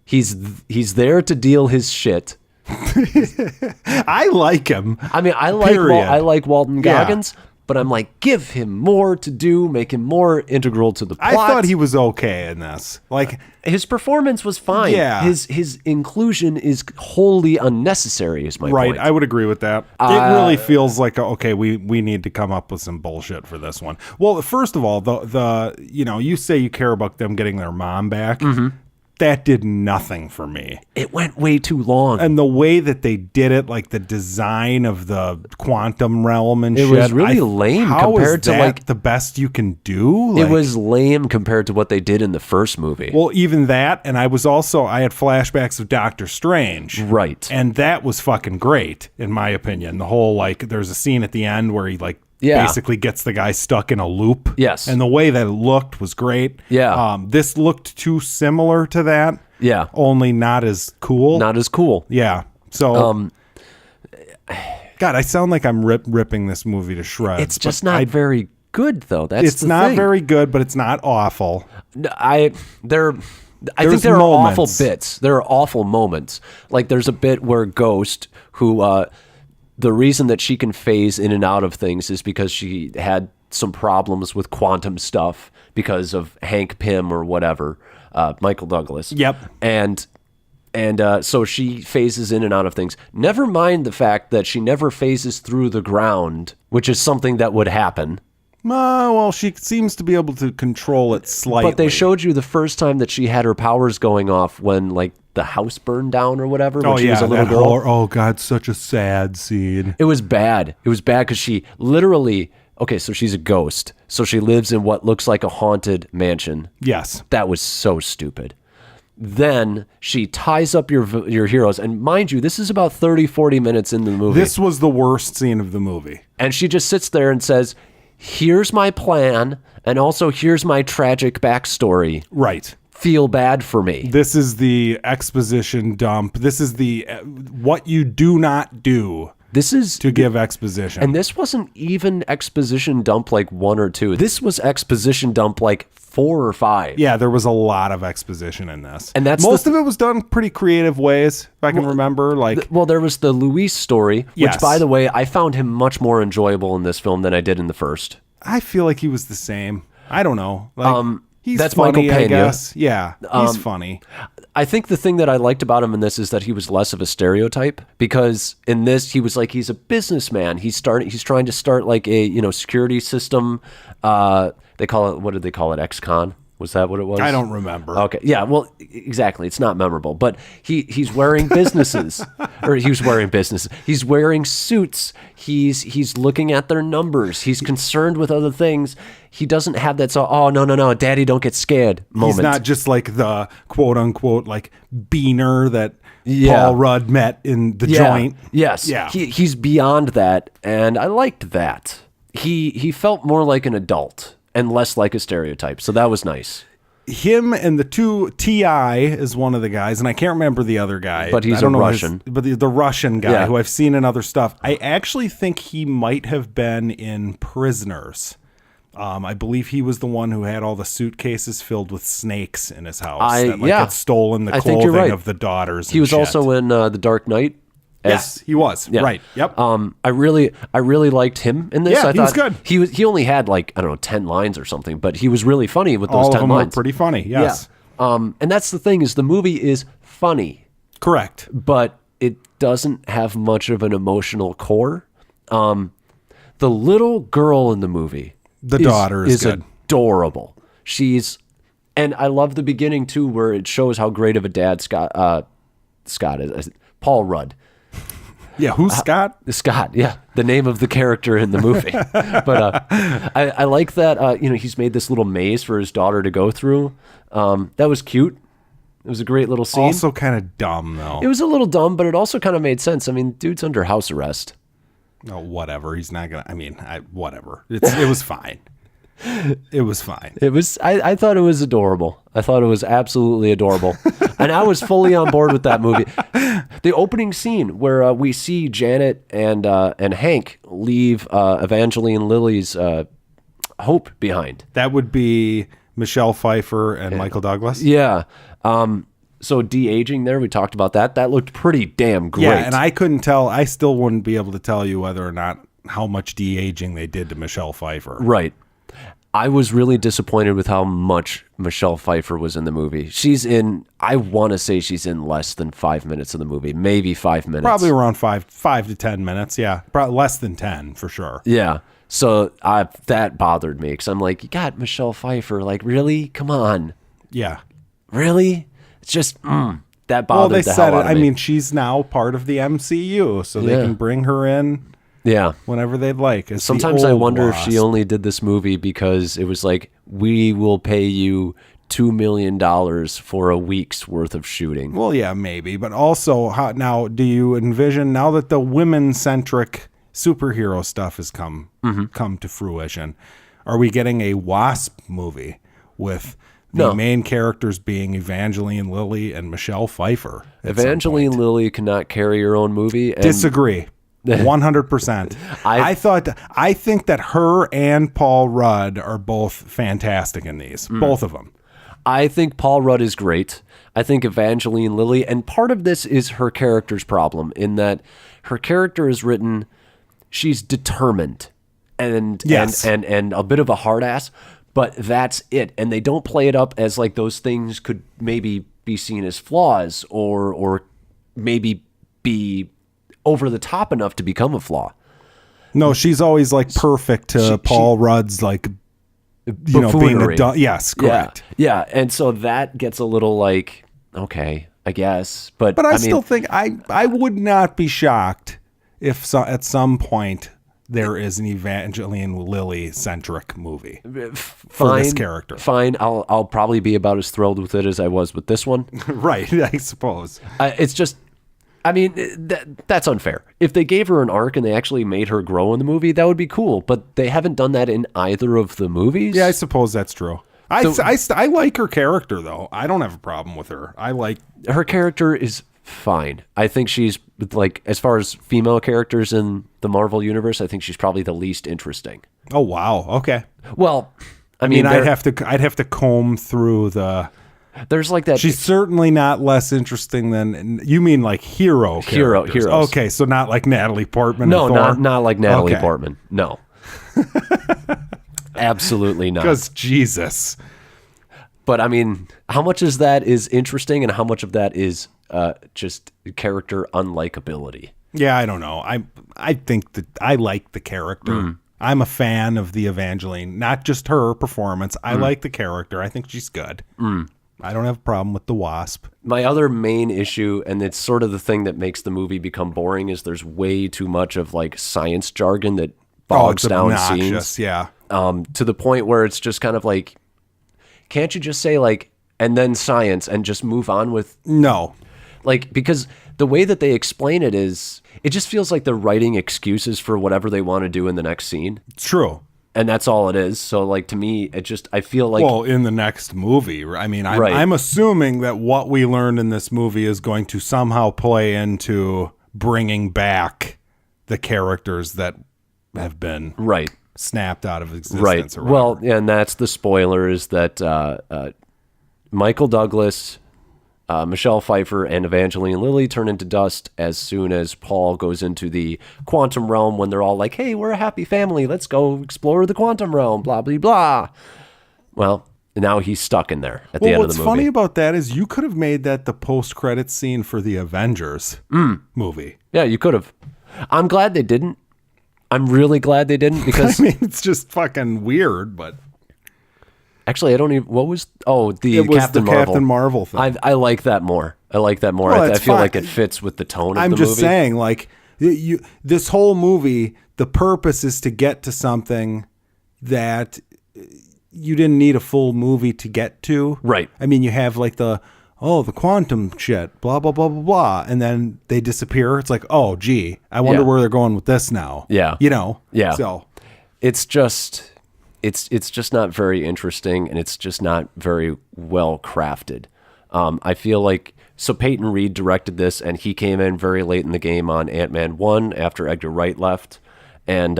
He's there to deal his shit. I like him. I mean, I like Walton Goggins, but I'm like, give him more to do, make him more integral to the plot. I thought he was okay in this. Like his performance was fine. Yeah. His inclusion is wholly unnecessary, is my point. Right, I would agree with that. It really feels like, okay, we need to come up with some bullshit for this one. Well, first of all, you say you care about them getting their mom back. Mm-hmm. That did nothing for me. It went way too long. And the way that they did it, like the design of the quantum realm and shit. It was really lame compared to like the best you can do. It was lame compared to what they did in the first movie. Well, even that, and I had flashbacks of Doctor Strange. Right. And that was fucking great, in my opinion. The whole, like, there's a scene at the end where he, like, basically gets the guy stuck in a loop. Yes. And the way that it looked was great. Yeah. This looked too similar to that. Yeah. Only not as cool. Not as cool. Yeah. So, God, I sound like I'm ripping this movie to shreds. It's just not very good, though. It's not very good, but it's not awful. I think there are awful bits. There are awful moments. Like there's a bit where Ghost, who... the reason that she can phase in and out of things is because she had some problems with quantum stuff because of Hank Pym or whatever, Michael Douglas. Yep. And so she phases in and out of things. Never mind the fact that she never phases through the ground, which is something that would happen. Well, she seems to be able to control it slightly. But they showed you the first time that she had her powers going off when, like, the house burned down or whatever when she was a little girl. Oh, God, such a sad scene. It was bad. It was bad because she literally... Okay, so she's a ghost. So she lives in what looks like a haunted mansion. Yes. That was so stupid. Then she ties up your heroes. And mind you, this is about 30, 40 minutes in the movie. This was the worst scene of the movie. And she just sits there and says... Here's my plan, and also here's my tragic backstory. Right. Feel bad for me. This is the exposition dump. This is the what you do not do. This is to give exposition. And this wasn't even exposition dump like 1 or 2. This was exposition dump like 4 or 5. Yeah, there was a lot of exposition in this. And that's most of it was done pretty creative ways, if I can remember. Like, there was the Luis story, yes. Which, by the way, I found him much more enjoyable in this film than I did in the first. I feel like he was the same. I don't know. Like, That's funny, Michael Pena. I guess. Yeah, he's funny. I think the thing that I liked about him in this is that he was less of a stereotype, because in this he was like, he's a businessman. He's trying to start like a security system. They call it, what did they call it? Ex-con? Was that what it was? I don't remember. Okay. Yeah, well, exactly. It's not memorable. But he's wearing businesses. Or he was wearing businesses. He's wearing suits. He's looking at their numbers. He's concerned with other things. He doesn't have that, oh, no, Daddy, don't get scared moment. He's not just like the quote-unquote like beaner that Paul Rudd met in the joint. Yes. Yeah. He's beyond that, and I liked that. He felt more like an adult and less like a stereotype. So that was nice. Him and the two, T.I. is one of the guys, and I can't remember the other guy. But he's a Russian. But the Russian guy who I've seen in other stuff. I actually think he might have been in Prisoners. I believe he was the one who had all the suitcases filled with snakes in his house that had stolen the clothing of the daughters. He was also in The Dark Knight. Yes, he was. Yeah. Right. Yep. I really liked him in this. Yeah, he was good. He only had 10 lines or something, but he was really funny with those 10 lines. All of them were pretty funny. Yes. Yeah. And that's the thing, is the movie is funny. Correct. But it doesn't have much of an emotional core. The little girl in the movie, the daughter is good. Adorable. And I love the beginning too, where it shows how great of a dad Scott is. Paul Rudd. Yeah, who's Scott? Scott, yeah, the name of the character in the movie. But I like that. He's made this little maze for his daughter to go through. That was cute. It was a great little scene. Also kind of dumb, though. It was a little dumb, but it also kind of made sense. I mean, dude's under house arrest. Oh, whatever. He's not gonna. I mean, whatever. It was fine. It was fine. It was. I thought it was adorable. I thought it was absolutely adorable, and I was fully on board with that movie. The opening scene where we see Janet and Hank leave Evangeline Lilly's Hope behind. That would be Michelle Pfeiffer and Michael Douglas. Yeah. So de-aging there, we talked about that. That looked pretty damn great. Yeah, and I couldn't tell. I still wouldn't be able to tell you whether or not how much de-aging they did to Michelle Pfeiffer. Right. I was really disappointed with how much Michelle Pfeiffer was in the movie. I want to say she's in less than 5 minutes of the movie, maybe 5 minutes. Probably around 5 to 10 minutes, yeah. Probably less than 10 for sure. Yeah. So that bothered me, because I'm like, you got Michelle Pfeiffer, like, really? Come on. Yeah. Really? It's just, that bothered well, they the said hell out it. of me. I mean, she's now part of the MCU, so they can bring her in. Yeah. Whenever they'd like. Sometimes I wonder if she only did this movie because it was like, we will pay you $2 million for a week's worth of shooting. Well, yeah, maybe. But also, now, do you envision, now that the women-centric superhero stuff has come to fruition, are we getting a Wasp movie with the main characters being Evangeline Lilly and Michelle Pfeiffer? Evangeline Lilly cannot carry her own movie. And disagree. 100%. I think that her and Paul Rudd are both fantastic in these. Both of them. I think Paul Rudd is great. I think Evangeline Lilly, and part of this is her character's problem, in that her character is written, she's determined and a bit of a hard ass, but that's it. And they don't play it up as like those things could maybe be seen as flaws or maybe be over the top enough to become a flaw. No, she's always like perfect to Paul Rudd's like, being a yes, correct. Yeah. And so that gets a little like, okay, I guess, but I still think I would not be shocked if at some point there is an Evangeline Lilly centric movie for this character. Fine. I'll probably be about as thrilled with it as I was with this one. Right. I suppose it's just, I mean, that's unfair. If they gave her an arc and they actually made her grow in the movie, that would be cool. But they haven't done that in either of the movies. Yeah, I suppose that's true. I like her character, though. I don't have a problem with her. I like... Her character is fine. I think she's, like, as far as female characters in the Marvel Universe, I think she's probably the least interesting. Oh, wow. Okay. Well, I mean I'd have to comb through the... There's like that. She's certainly not less interesting than, you mean like heroes. Okay, so not like Natalie Portman. No, not like Natalie Portman. No, absolutely not. Because Jesus, But I mean, how much of that is interesting and how much of that is just character unlikability? Yeah, I don't know. I think that I like the character. I'm a fan of the Evangeline, not just her performance. I like the character. I think she's good. I don't have a problem with the Wasp. My other main issue, and it's sort of the thing that makes the movie become boring, is there's way too much of like science jargon that bogs down obnoxious, scenes. Yeah. To the point where it's just kind of like, can't you just say like, and then science and just move on with... No. Like, because the way that they explain it is, it just feels like they're writing excuses for whatever they want to do in the next scene. It's true. And that's all it is. So, like, to me, I feel like... Well, in the next movie, I mean, I'm assuming that what we learned in this movie is going to somehow play into bringing back the characters that have been snapped out of existence. Or whatever. Well, and that's the spoilers that Michael Douglas... Michelle Pfeiffer and Evangeline Lilly turn into dust as soon as Paul goes into the quantum realm, when they're all like, hey, we're a happy family. Let's go explore the quantum realm, blah, blah, blah. Well, now he's stuck in there at the end of the movie. What's funny about that is you could have made that the post-credits scene for the Avengers movie. Yeah, you could have. I'm glad they didn't. I'm really glad they didn't, because... I mean, it's just fucking weird, but... Actually, I don't even... What was... Oh, Captain Marvel thing. I like that more. Well, I feel like it fits with the tone of the movie. I'm just saying, like, this whole movie, the purpose is to get to something that you didn't need a full movie to get to. Right. I mean, you have, like, the quantum shit, blah, blah, blah, blah, blah, and then they disappear. It's like, oh, gee, I wonder where they're going with this now. Yeah. You know? Yeah. So... It's just... It's just not very interesting, and it's just not very well crafted. I feel like... So Peyton Reed directed this, and he came in very late in the game on Ant-Man 1 after Edgar Wright left. And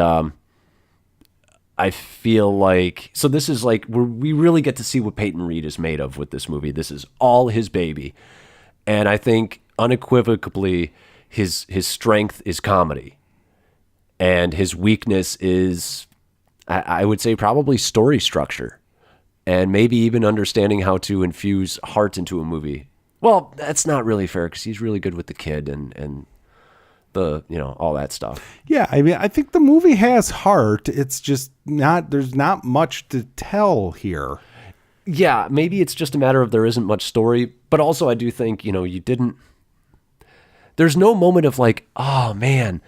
I feel like... So this is like... We really get to see what Peyton Reed is made of with this movie. This is all his baby. And I think unequivocally his strength is comedy. And his weakness is... I would say probably story structure, and maybe even understanding how to infuse heart into a movie. Well, that's not really fair, because he's really good with the kid and the, all that stuff. Yeah, I mean, I think the movie has heart. It's just there's not much to tell here. Yeah, maybe it's just a matter of there isn't much story, but also I do think, there's no moment of like, oh man,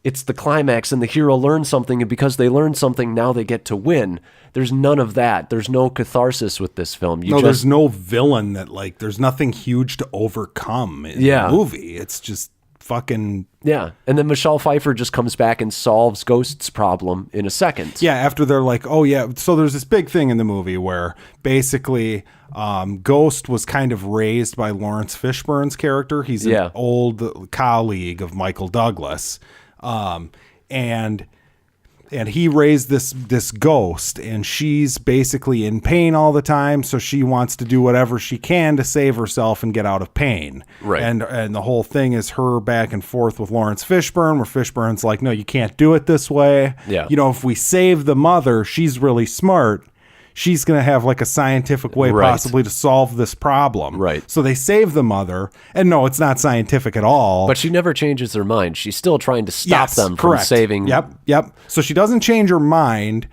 it's the climax and the hero learns something, and because they learned something, now they get to win. There's none of that. There's no catharsis with this film. There's no villain that, like, there's nothing huge to overcome in the movie. It's just fucking... Yeah, and then Michelle Pfeiffer just comes back and solves Ghost's problem in a second. Yeah, after they're like, oh yeah, so there's this big thing in the movie where basically Ghost was kind of raised by Lawrence Fishburne's character. He's an old colleague of Michael Douglas. And he raised this ghost, and she's basically in pain all the time, so she wants to do whatever she can to save herself and get out of pain. Right. And the whole thing is her back and forth with Lawrence Fishburne, where Fishburne's like, no, you can't do it this way. Yeah. If we save the mother, she's really smart. She's going to have like a scientific way possibly to solve this problem. Right. So they save the mother, and no, it's not scientific at all. But she never changes her mind. She's still trying to stop them from saving. Yep. So she doesn't change her mind,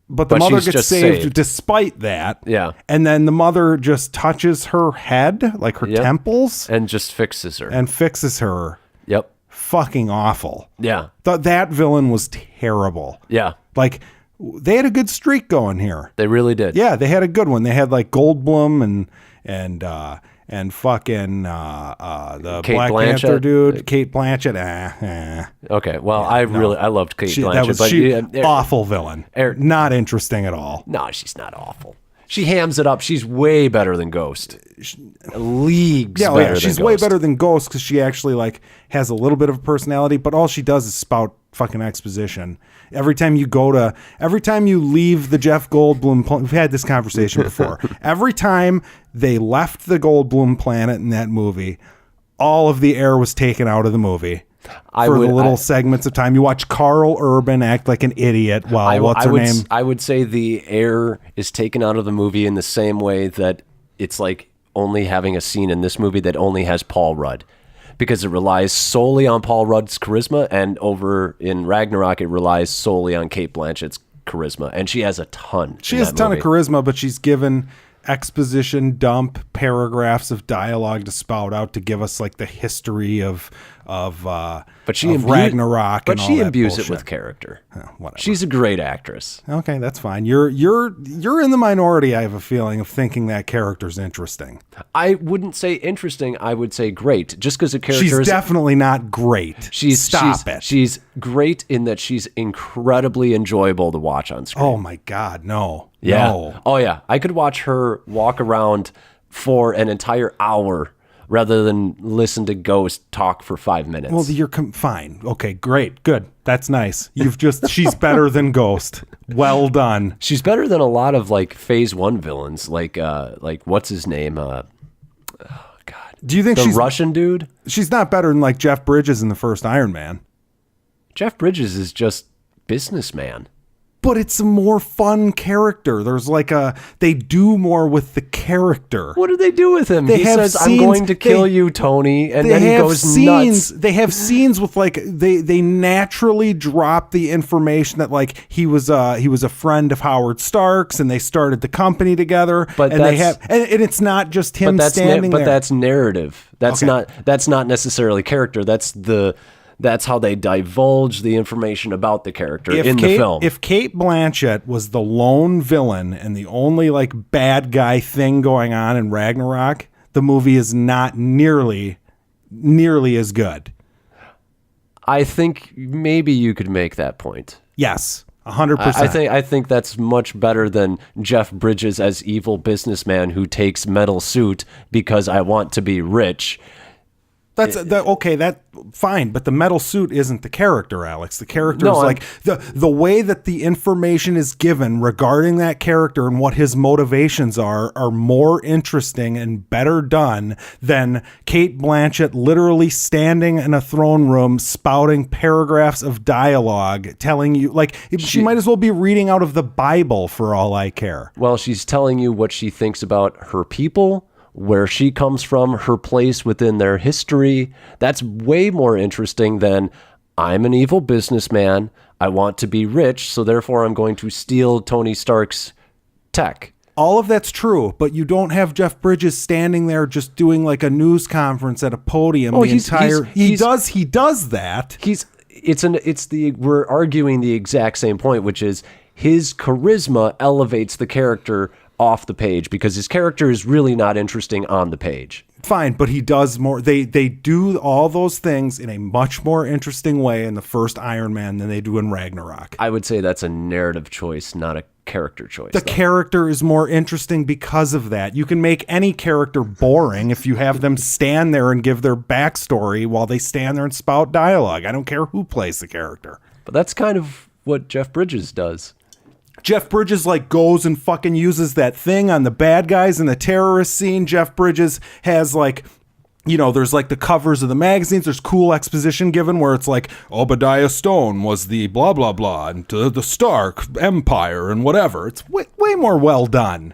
but the mother gets saved despite that. Yeah. And then the mother just touches her head, like her temples. And just fixes her. Yep. Fucking awful. Yeah. That villain was terrible. Yeah. Like... They had a good streak going here. They really did. Yeah, they had a good one. They had like Goldblum and fucking the Kate Black Blanchett. Panther dude, Kate Blanchett. Okay, well, I loved Kate Blanchett. But awful villain. Not interesting at all. No, she's not awful. She hams it up. She's way better than Ghost. Leagues better than Ghost. She's way better than Ghost because she actually like has a little bit of a personality, but all she does is spout fucking exposition. Every time you leave the Jeff Goldblum, we've had this conversation before. Every time they left the Goldblum planet in that movie, all of the air was taken out of the movie. for the little segments of time. You watch Carl Urban act like an idiot while what's her name? I would say the air is taken out of the movie in the same way that it's like only having a scene in this movie that only has Paul Rudd, because it relies solely on Paul Rudd's charisma, and over in Ragnarok it relies solely on Cate Blanchett's charisma, and she has a ton. She has a ton of charisma, but she's given exposition dump paragraphs of dialogue to spout out to give us like the history of Ragnarok. But she imbues it with character. Whatever. She's a great actress. Okay, that's fine. You're in the minority. I have a feeling of thinking that character's interesting. I wouldn't say interesting. I would say great. Just because a character she's definitely not great. She's great in that she's incredibly enjoyable to watch on screen. Oh my God, no. Yeah. No. Oh yeah. I could watch her walk around for an entire hour rather than listen to Ghost talk for 5 minutes. Well, you're fine. Okay, great. Good. That's nice. She's better than Ghost. Well done. She's better than a lot of like Phase 1 villains, like what's his name? Oh God. Do you think she's Russian dude? She's not better than like Jeff Bridges in the first Iron Man. Jeff Bridges is just businessman. But it's a more fun character. There's like they do more with the character. What do they do with him? He says, "I'm going to kill you, Tony," and then he goes nuts. They have scenes with like they naturally drop the information that like he was a friend of Howard Stark's and they started the company together. But and it's not just him standing there. But that's narrative. That's not necessarily character. That's how they divulge the information about the character in the film. If Cate Blanchett was the lone villain and the only like bad guy thing going on in Ragnarok, the movie is not nearly as good. I think maybe you could make that point. Yes, 100%. I think that's much better than Jeff Bridges as evil businessman who takes metal suit because I want to be rich. That's fine, but the metal suit isn't the character, Alex. The character is like the way that the information is given regarding that character and what his motivations are more interesting and better done than Cate Blanchett literally standing in a throne room spouting paragraphs of dialogue telling you like she might as well be reading out of the Bible for all I care. Well, she's telling you what she thinks about her people, where she comes from, her place within their history. That's way more interesting than I'm an evil businessman. I want to be rich, so therefore I'm going to steal Tony Stark's tech. All of that's true, but you don't have Jeff Bridges standing there just doing like a news conference at a podium. He does that. We're arguing the exact same point, which is his charisma elevates the character off the page because his character is really not interesting on the page. Fine, but he does more. They do all those things in a much more interesting way in the first Iron Man than they do in Ragnarok. I would say that's a narrative choice, not a character choice. The character is more interesting because of that. You can make any character boring if you have them stand there and give their backstory while they stand there and spout dialogue. I don't care who plays the character. But that's kind of what Jeff Bridges does. Jeff Bridges like goes and fucking uses that thing on the bad guys in the terrorist scene. Jeff Bridges has like, there's like the covers of the magazines. There's cool exposition given where it's like Obadiah Stone was the blah, blah, blah, and the Stark Empire and whatever. It's way more well done.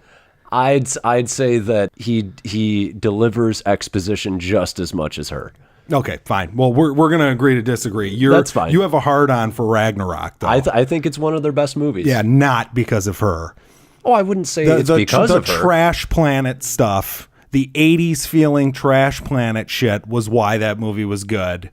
I'd say that he delivers exposition just as much as her. Okay, fine. Well, we're going to agree to disagree. That's fine. You have a hard-on for Ragnarok, though. I think it's one of their best movies. Yeah, not because of her. Oh, I wouldn't say it's because of her. The Trash Planet stuff, the 80s feeling Trash Planet shit was why that movie was good.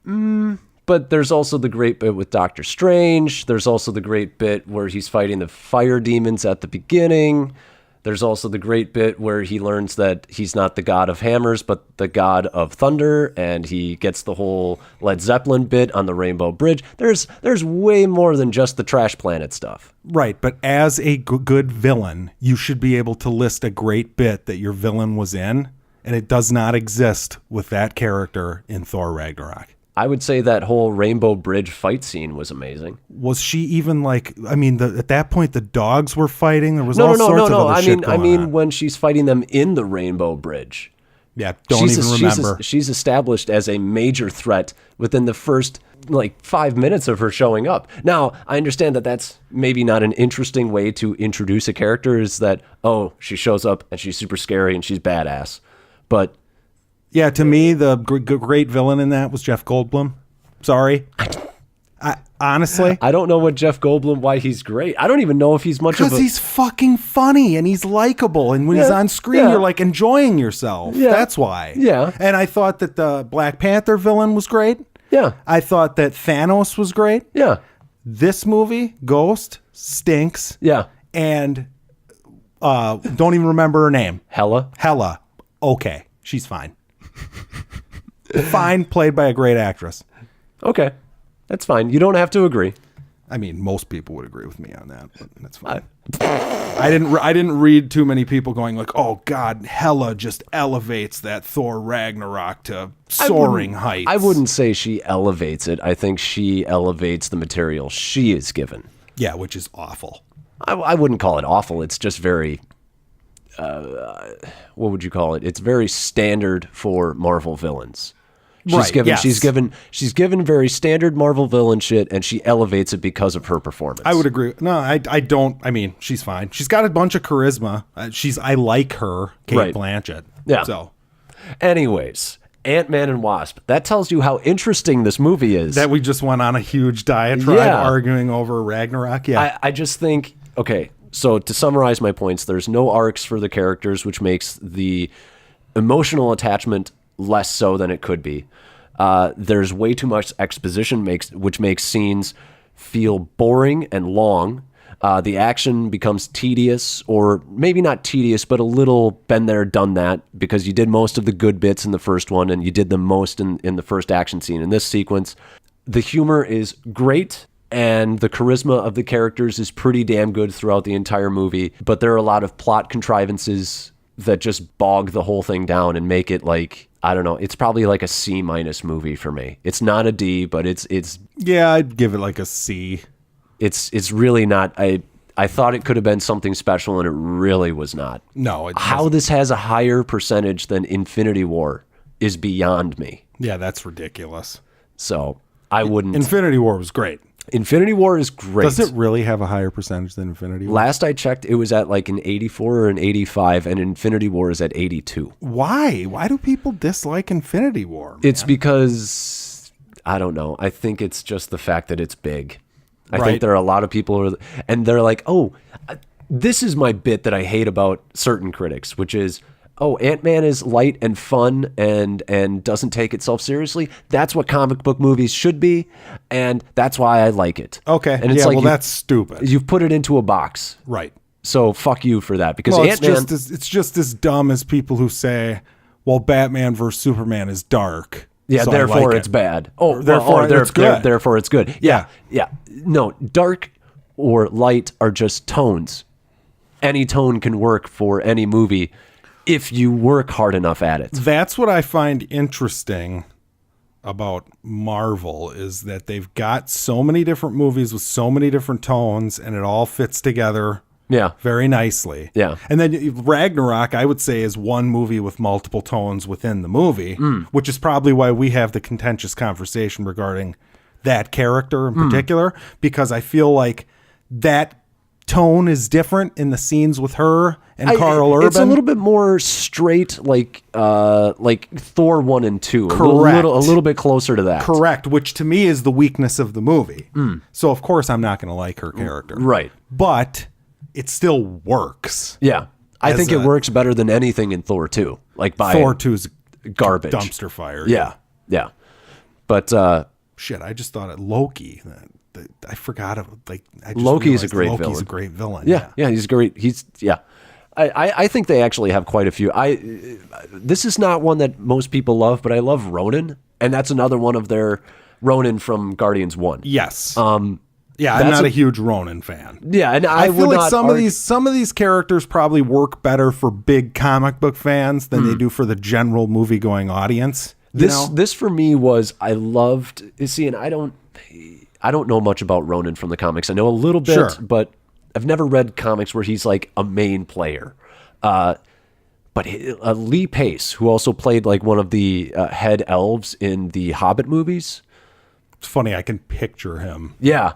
But there's also the great bit with Doctor Strange. There's also the great bit where he's fighting the fire demons at the beginning. There's also the great bit where he learns that he's not the god of hammers, but the god of thunder, and he gets the whole Led Zeppelin bit on the Rainbow Bridge. There's way more than just the Trash Planet stuff. Right, but as a good villain, you should be able to list a great bit that your villain was in, and it does not exist with that character in Thor Ragnarok. I would say that whole Rainbow Bridge fight scene was amazing. Was she even like? I mean, at that point, the dogs were fighting. There was all sorts of other shit going on. I mean, when she's fighting them in the Rainbow Bridge, Yeah, don't even remember. She's established as a major threat within the first 5 minutes of her showing up. Now, I understand that that's maybe not an interesting way to introduce a character, is that, she shows up and she's super scary and she's badass. But yeah, to me, the great villain in that was Jeff Goldblum. Sorry. Honestly, I don't know what Jeff Goldblum, why he's great. I don't even know if he's much of a... Because he's fucking funny and he's likable. And when he's on screen, you're like enjoying yourself. Yeah. That's why. Yeah. And I thought that the Black Panther villain was great. Yeah. I thought that Thanos was great. Yeah. This movie, Ghost, stinks. Yeah. And don't even remember her name. Hela. Okay. She's fine. Fine, played by a great actress. Okay. That's fine. You don't have to agree. I mean, most people would agree with me on that, but that's fine. I didn't read too many people going like, "Oh God, Hela just elevates that Thor Ragnarok to soaring heights." I wouldn't say she elevates it. I think she elevates the material she is given. Yeah, which is awful. I wouldn't call it awful. It's just very, what would you call it? It's very standard for Marvel villains. She's given very standard Marvel villain shit, and she elevates it because of her performance. I would agree. No, I don't. I mean, she's fine. She's got a bunch of charisma. I like her, Kate Blanchett. Yeah. So, anyways, Ant-Man and Wasp. That tells you how interesting this movie is. That we just went on a huge diatribe arguing over Ragnarok. Yeah. I just think, okay, so to summarize my points, there's no arcs for the characters, which makes the emotional attachment less so than it could be. There's way too much exposition, which makes scenes feel boring and long. The action becomes tedious, or maybe not tedious, but a little been there, done that, because you did most of the good bits in the first one, and you did them most in the first action scene. In this sequence, the humor is great, and the charisma of the characters is pretty damn good throughout the entire movie, but there are a lot of plot contrivances that just bog the whole thing down and make it like, I don't know, it's probably like a C- movie for me. It's not a D, but it's yeah, I'd give it like a C. It's really not. I thought it could have been something special, and it really was not. No, how this has a higher percentage than Infinity War is beyond me. Yeah, that's ridiculous. So I wouldn't. Infinity War was great. Infinity War is great. Does it really have a higher percentage than Infinity War? Last I checked, it was at like an 84 or an 85, and Infinity War is at 82. Why? Why do people dislike Infinity War, man? It's because, I don't know. I think it's just the fact that it's big. I think there are a lot of people and they're like, this is my bit that I hate about certain critics, which is, Ant-Man is light and fun and doesn't take itself seriously. That's what comic book movies should be, and that's why I like it. Okay. And it's that's stupid. You've put it into a box. Right. So fuck you for that, because Ant-Man... It's just as dumb as people who say, well, Batman versus Superman is dark. Yeah, so therefore like it's bad. Oh, therefore it's good. Therefore it's good. Yeah. No, dark or light are just tones. Any tone can work for any movie if you work hard enough at it. That's what I find interesting about Marvel, is that they've got so many different movies with so many different tones, and it all fits together very nicely. Yeah. And then Ragnarok, I would say, is one movie with multiple tones within the movie, which is probably why we have the contentious conversation regarding that character in particular, because I feel like that tone is different in the scenes with her and Carl Urban. It's a little bit more straight, like Thor 1 and 2. Correct. A little bit closer to that. Correct, which to me is the weakness of the movie. So of course I'm not going to like her character. Right. But it still works. Yeah. I think it works better than anything in Thor 2. Like by Thor 2's garbage. Dumpster fire. Yeah. But shit, I just thought it Loki. I forgot it. Loki's a great villain. Loki's a great villain. Yeah, he's great. I think they actually have quite a few. This is not one that most people love, but I love Ronan, and that's another one of their Ronan from Guardians 1. Yes. Yeah, I'm not a huge Ronan fan. Yeah, and I feel like some of these characters probably work better for big comic book fans than they do for the general movie going audience. This for me was, I loved. See, and I don't know much about Ronan from the comics. I know a little bit, but I've never read comics where he's like a main player. But Lee Pace, who also played like one of the head elves in the Hobbit movies. It's funny, I can picture him. Yeah.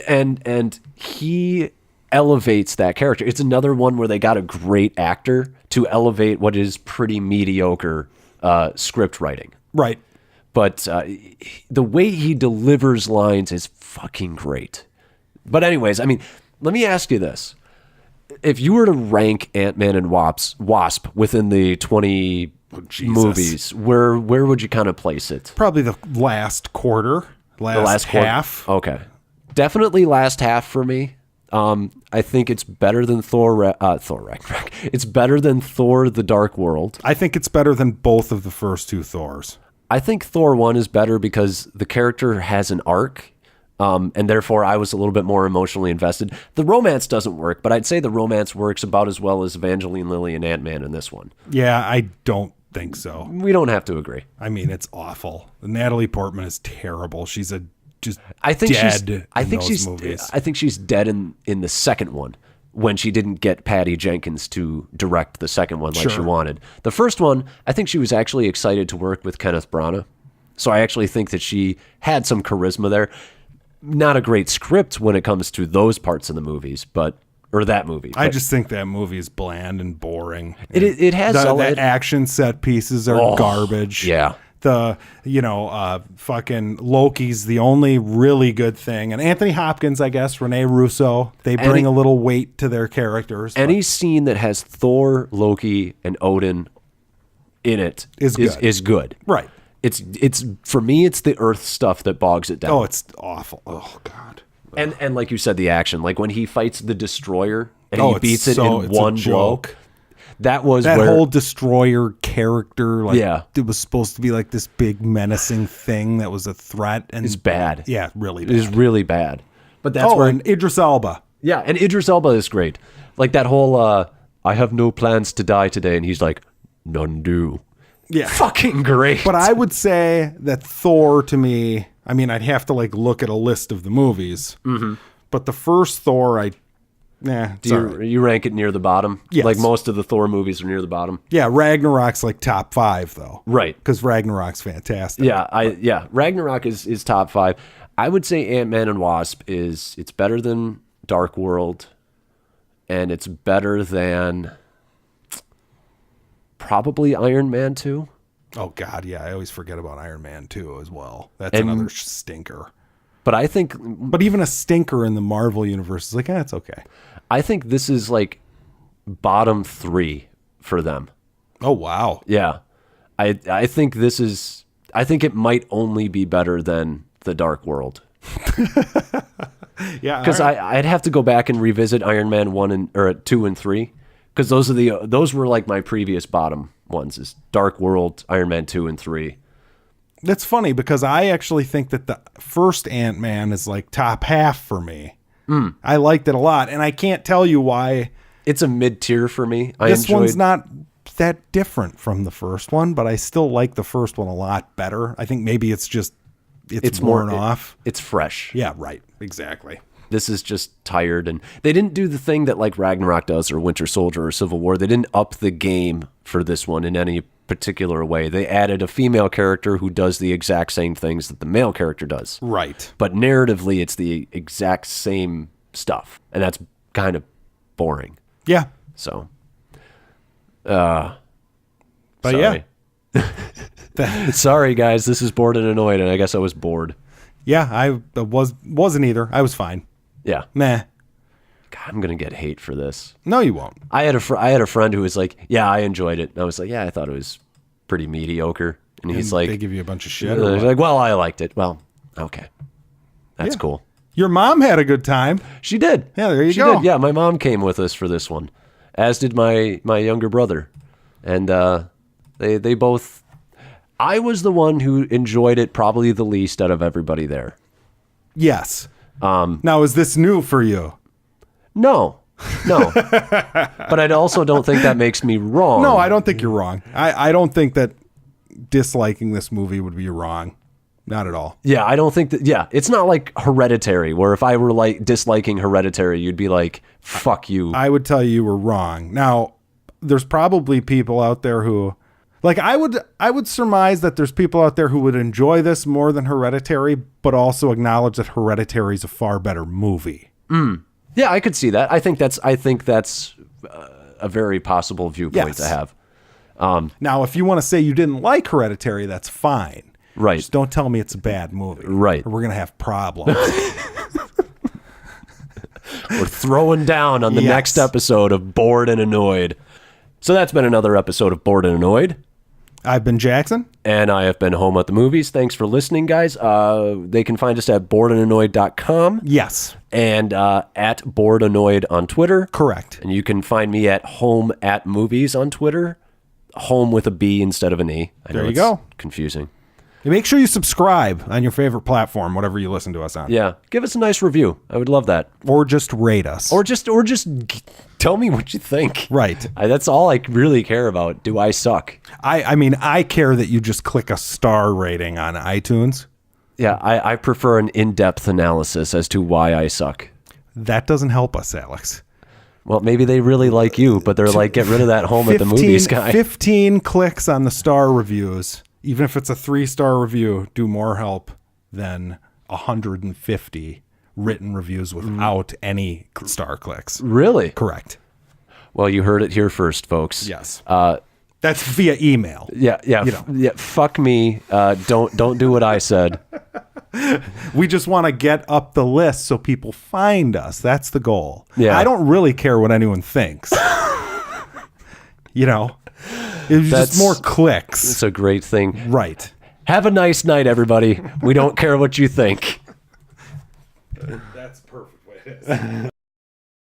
And he elevates that character. It's another one where they got a great actor to elevate what is pretty mediocre script writing. Right. But the way he delivers lines is fucking great. But anyways, I mean, let me ask you this. If you were to rank Ant-Man and Wasp within the 20 movies, where would you kind of place it? Probably the last quarter, last half. Okay. Definitely last half for me. I think it's better than Thor Ragnarok. It's better than Thor the Dark World. I think it's better than both of the first two Thors. I think Thor 1 is better because the character has an arc, and therefore I was a little bit more emotionally invested. The romance doesn't work, but I'd say the romance works about as well as Evangeline Lilly and Ant-Man in this one. Yeah, I don't think so. We don't have to agree. I mean, it's awful. Natalie Portman is terrible. She's dead movies. I think she's dead in the second one when she didn't get Patty Jenkins to direct the second one like she wanted. The first one, I think she was actually excited to work with Kenneth Branagh. So I actually think that she had some charisma there. Not a great script when it comes to those parts of the movies, or that movie. I just think that movie is bland and boring. It has the action set pieces are garbage. Yeah. Fucking Loki's the only really good thing. And Anthony Hopkins, I guess, Rene Russo, they bring a little weight to their characters. Any scene that has Thor, Loki, and Odin in it is good. Right. It's for me, it's the Earth stuff that bogs it down. Oh, it's awful. Oh, God. And like you said, the action, like when he fights the Destroyer and he beats it in one blow. That whole Destroyer character, it was supposed to be like this big menacing thing that was a threat, and it's bad. Yeah, really bad. It is really bad. But that's and Idris Elba. Yeah, and Idris Elba is great. Like that whole I have no plans to die today, and he's like, none do. Yeah. Fucking great. But I would say that Thor, to me, I mean, I'd have to like look at a list of the movies. Mm-hmm. But the first Thor, do you rank it near the bottom? Yes. Like most of the Thor movies are near the bottom? Yeah, Ragnarok's like top 5, though. Right. Because Ragnarok's fantastic. Yeah, Ragnarok is top 5. I would say Ant-Man and Wasp it's better than Dark World, and it's better than probably Iron Man 2. Oh, God, yeah. I always forget about Iron Man 2 as well. That's another stinker. But I think... But even a stinker in the Marvel universe is like, it's okay. I think this is like bottom 3 for them. Oh, wow. Yeah. I think this is... I think it might only be better than The Dark World. Yeah. Because I'd have to go back and revisit Iron Man 2 and 3. Because those were like my previous bottom ones, is Dark World, Iron Man 2 and 3. That's funny because I actually think that the first Ant-Man is like top half for me. I liked it a lot, and I can't tell you why. It's a mid-tier for me. This one's not that different from the first one, but I still like the first one a lot better. I think maybe it's worn off. It's fresh. Yeah, right. Exactly. This is just tired, and they didn't do the thing that like Ragnarok does or Winter Soldier or Civil War. They didn't up the game for this one in any particular way. They added a female character who does the exact same things that the male character does. Right. But narratively, it's the exact same stuff, and that's kind of boring. Yeah. So, but sorry. Yeah. Sorry, guys. This is Bored and Annoyed, and I guess I was bored. Yeah, I wasn't either. I was fine. Yeah. Meh. God, I'm gonna get hate for this. No, you won't. I had a friend who was like, "Yeah, I enjoyed it." And I was like, "Yeah, I thought it was pretty mediocre." And he's like, "They give you a bunch of shit." He's like, "Well, I liked it." Well, okay, that's cool. Your mom had a good time. She did. Yeah, there you she go. Did. Yeah, my mom came with us for this one, as did my younger brother, and they both. I was the one who enjoyed it probably the least out of everybody there. Yes. Now, is this new for you? No. But I also don't think that makes me wrong. No, I don't think you're wrong. I don't think that disliking this movie would be wrong. Not at all. Yeah, I don't think that. Yeah, it's not like Hereditary, where if I were like disliking Hereditary, you'd be like, fuck you. I would tell you were wrong. Now, there's probably people out there who, like, I would surmise that there's people out there who would enjoy this more than Hereditary, but also acknowledge that Hereditary is a far better movie. Yeah, I could see that. I think that's a very possible viewpoint to have. Now, if you want to say you didn't like Hereditary, that's fine. Right. Just don't tell me it's a bad movie. Right. Or we're going to have problems. We're throwing down on the next episode of Bored and Annoyed. So that's been another episode of Bored and Annoyed. I've been Jackson. And I have been Home at the Movies. Thanks for listening, guys. They can find us at boredandannoyed.com. Yes. And at boredannoyed on Twitter. Correct. And you can find me at Home at Movies on Twitter. Home with a B instead of an E. There you go. Confusing. Make sure you subscribe on your favorite platform, whatever you listen to us on. Yeah. Give us a nice review. I would love that. Or just rate us. Or just tell me what you think. Right. That's all I really care about. Do I suck? I mean, I care that you just click a star rating on iTunes. Yeah, I prefer an in-depth analysis as to why I suck. That doesn't help us, Alex. Well, maybe they really like you, but they're like, get rid of that Home at the Movies guy. 15 clicks on the star reviews, even if it's a 3-star review, do more help than 150 written reviews without any star clicks. Really? Correct. Well, you heard it here first, folks. Yes. That's via email. Yeah. Yeah. Fuck me. Don't do what I said. We just want to get up the list so people find us. That's the goal. Yeah. I don't really care what anyone thinks. It's just more clicks. It's a great thing. Right. Have a nice night, everybody. We don't care what you think. That's a perfect way it is.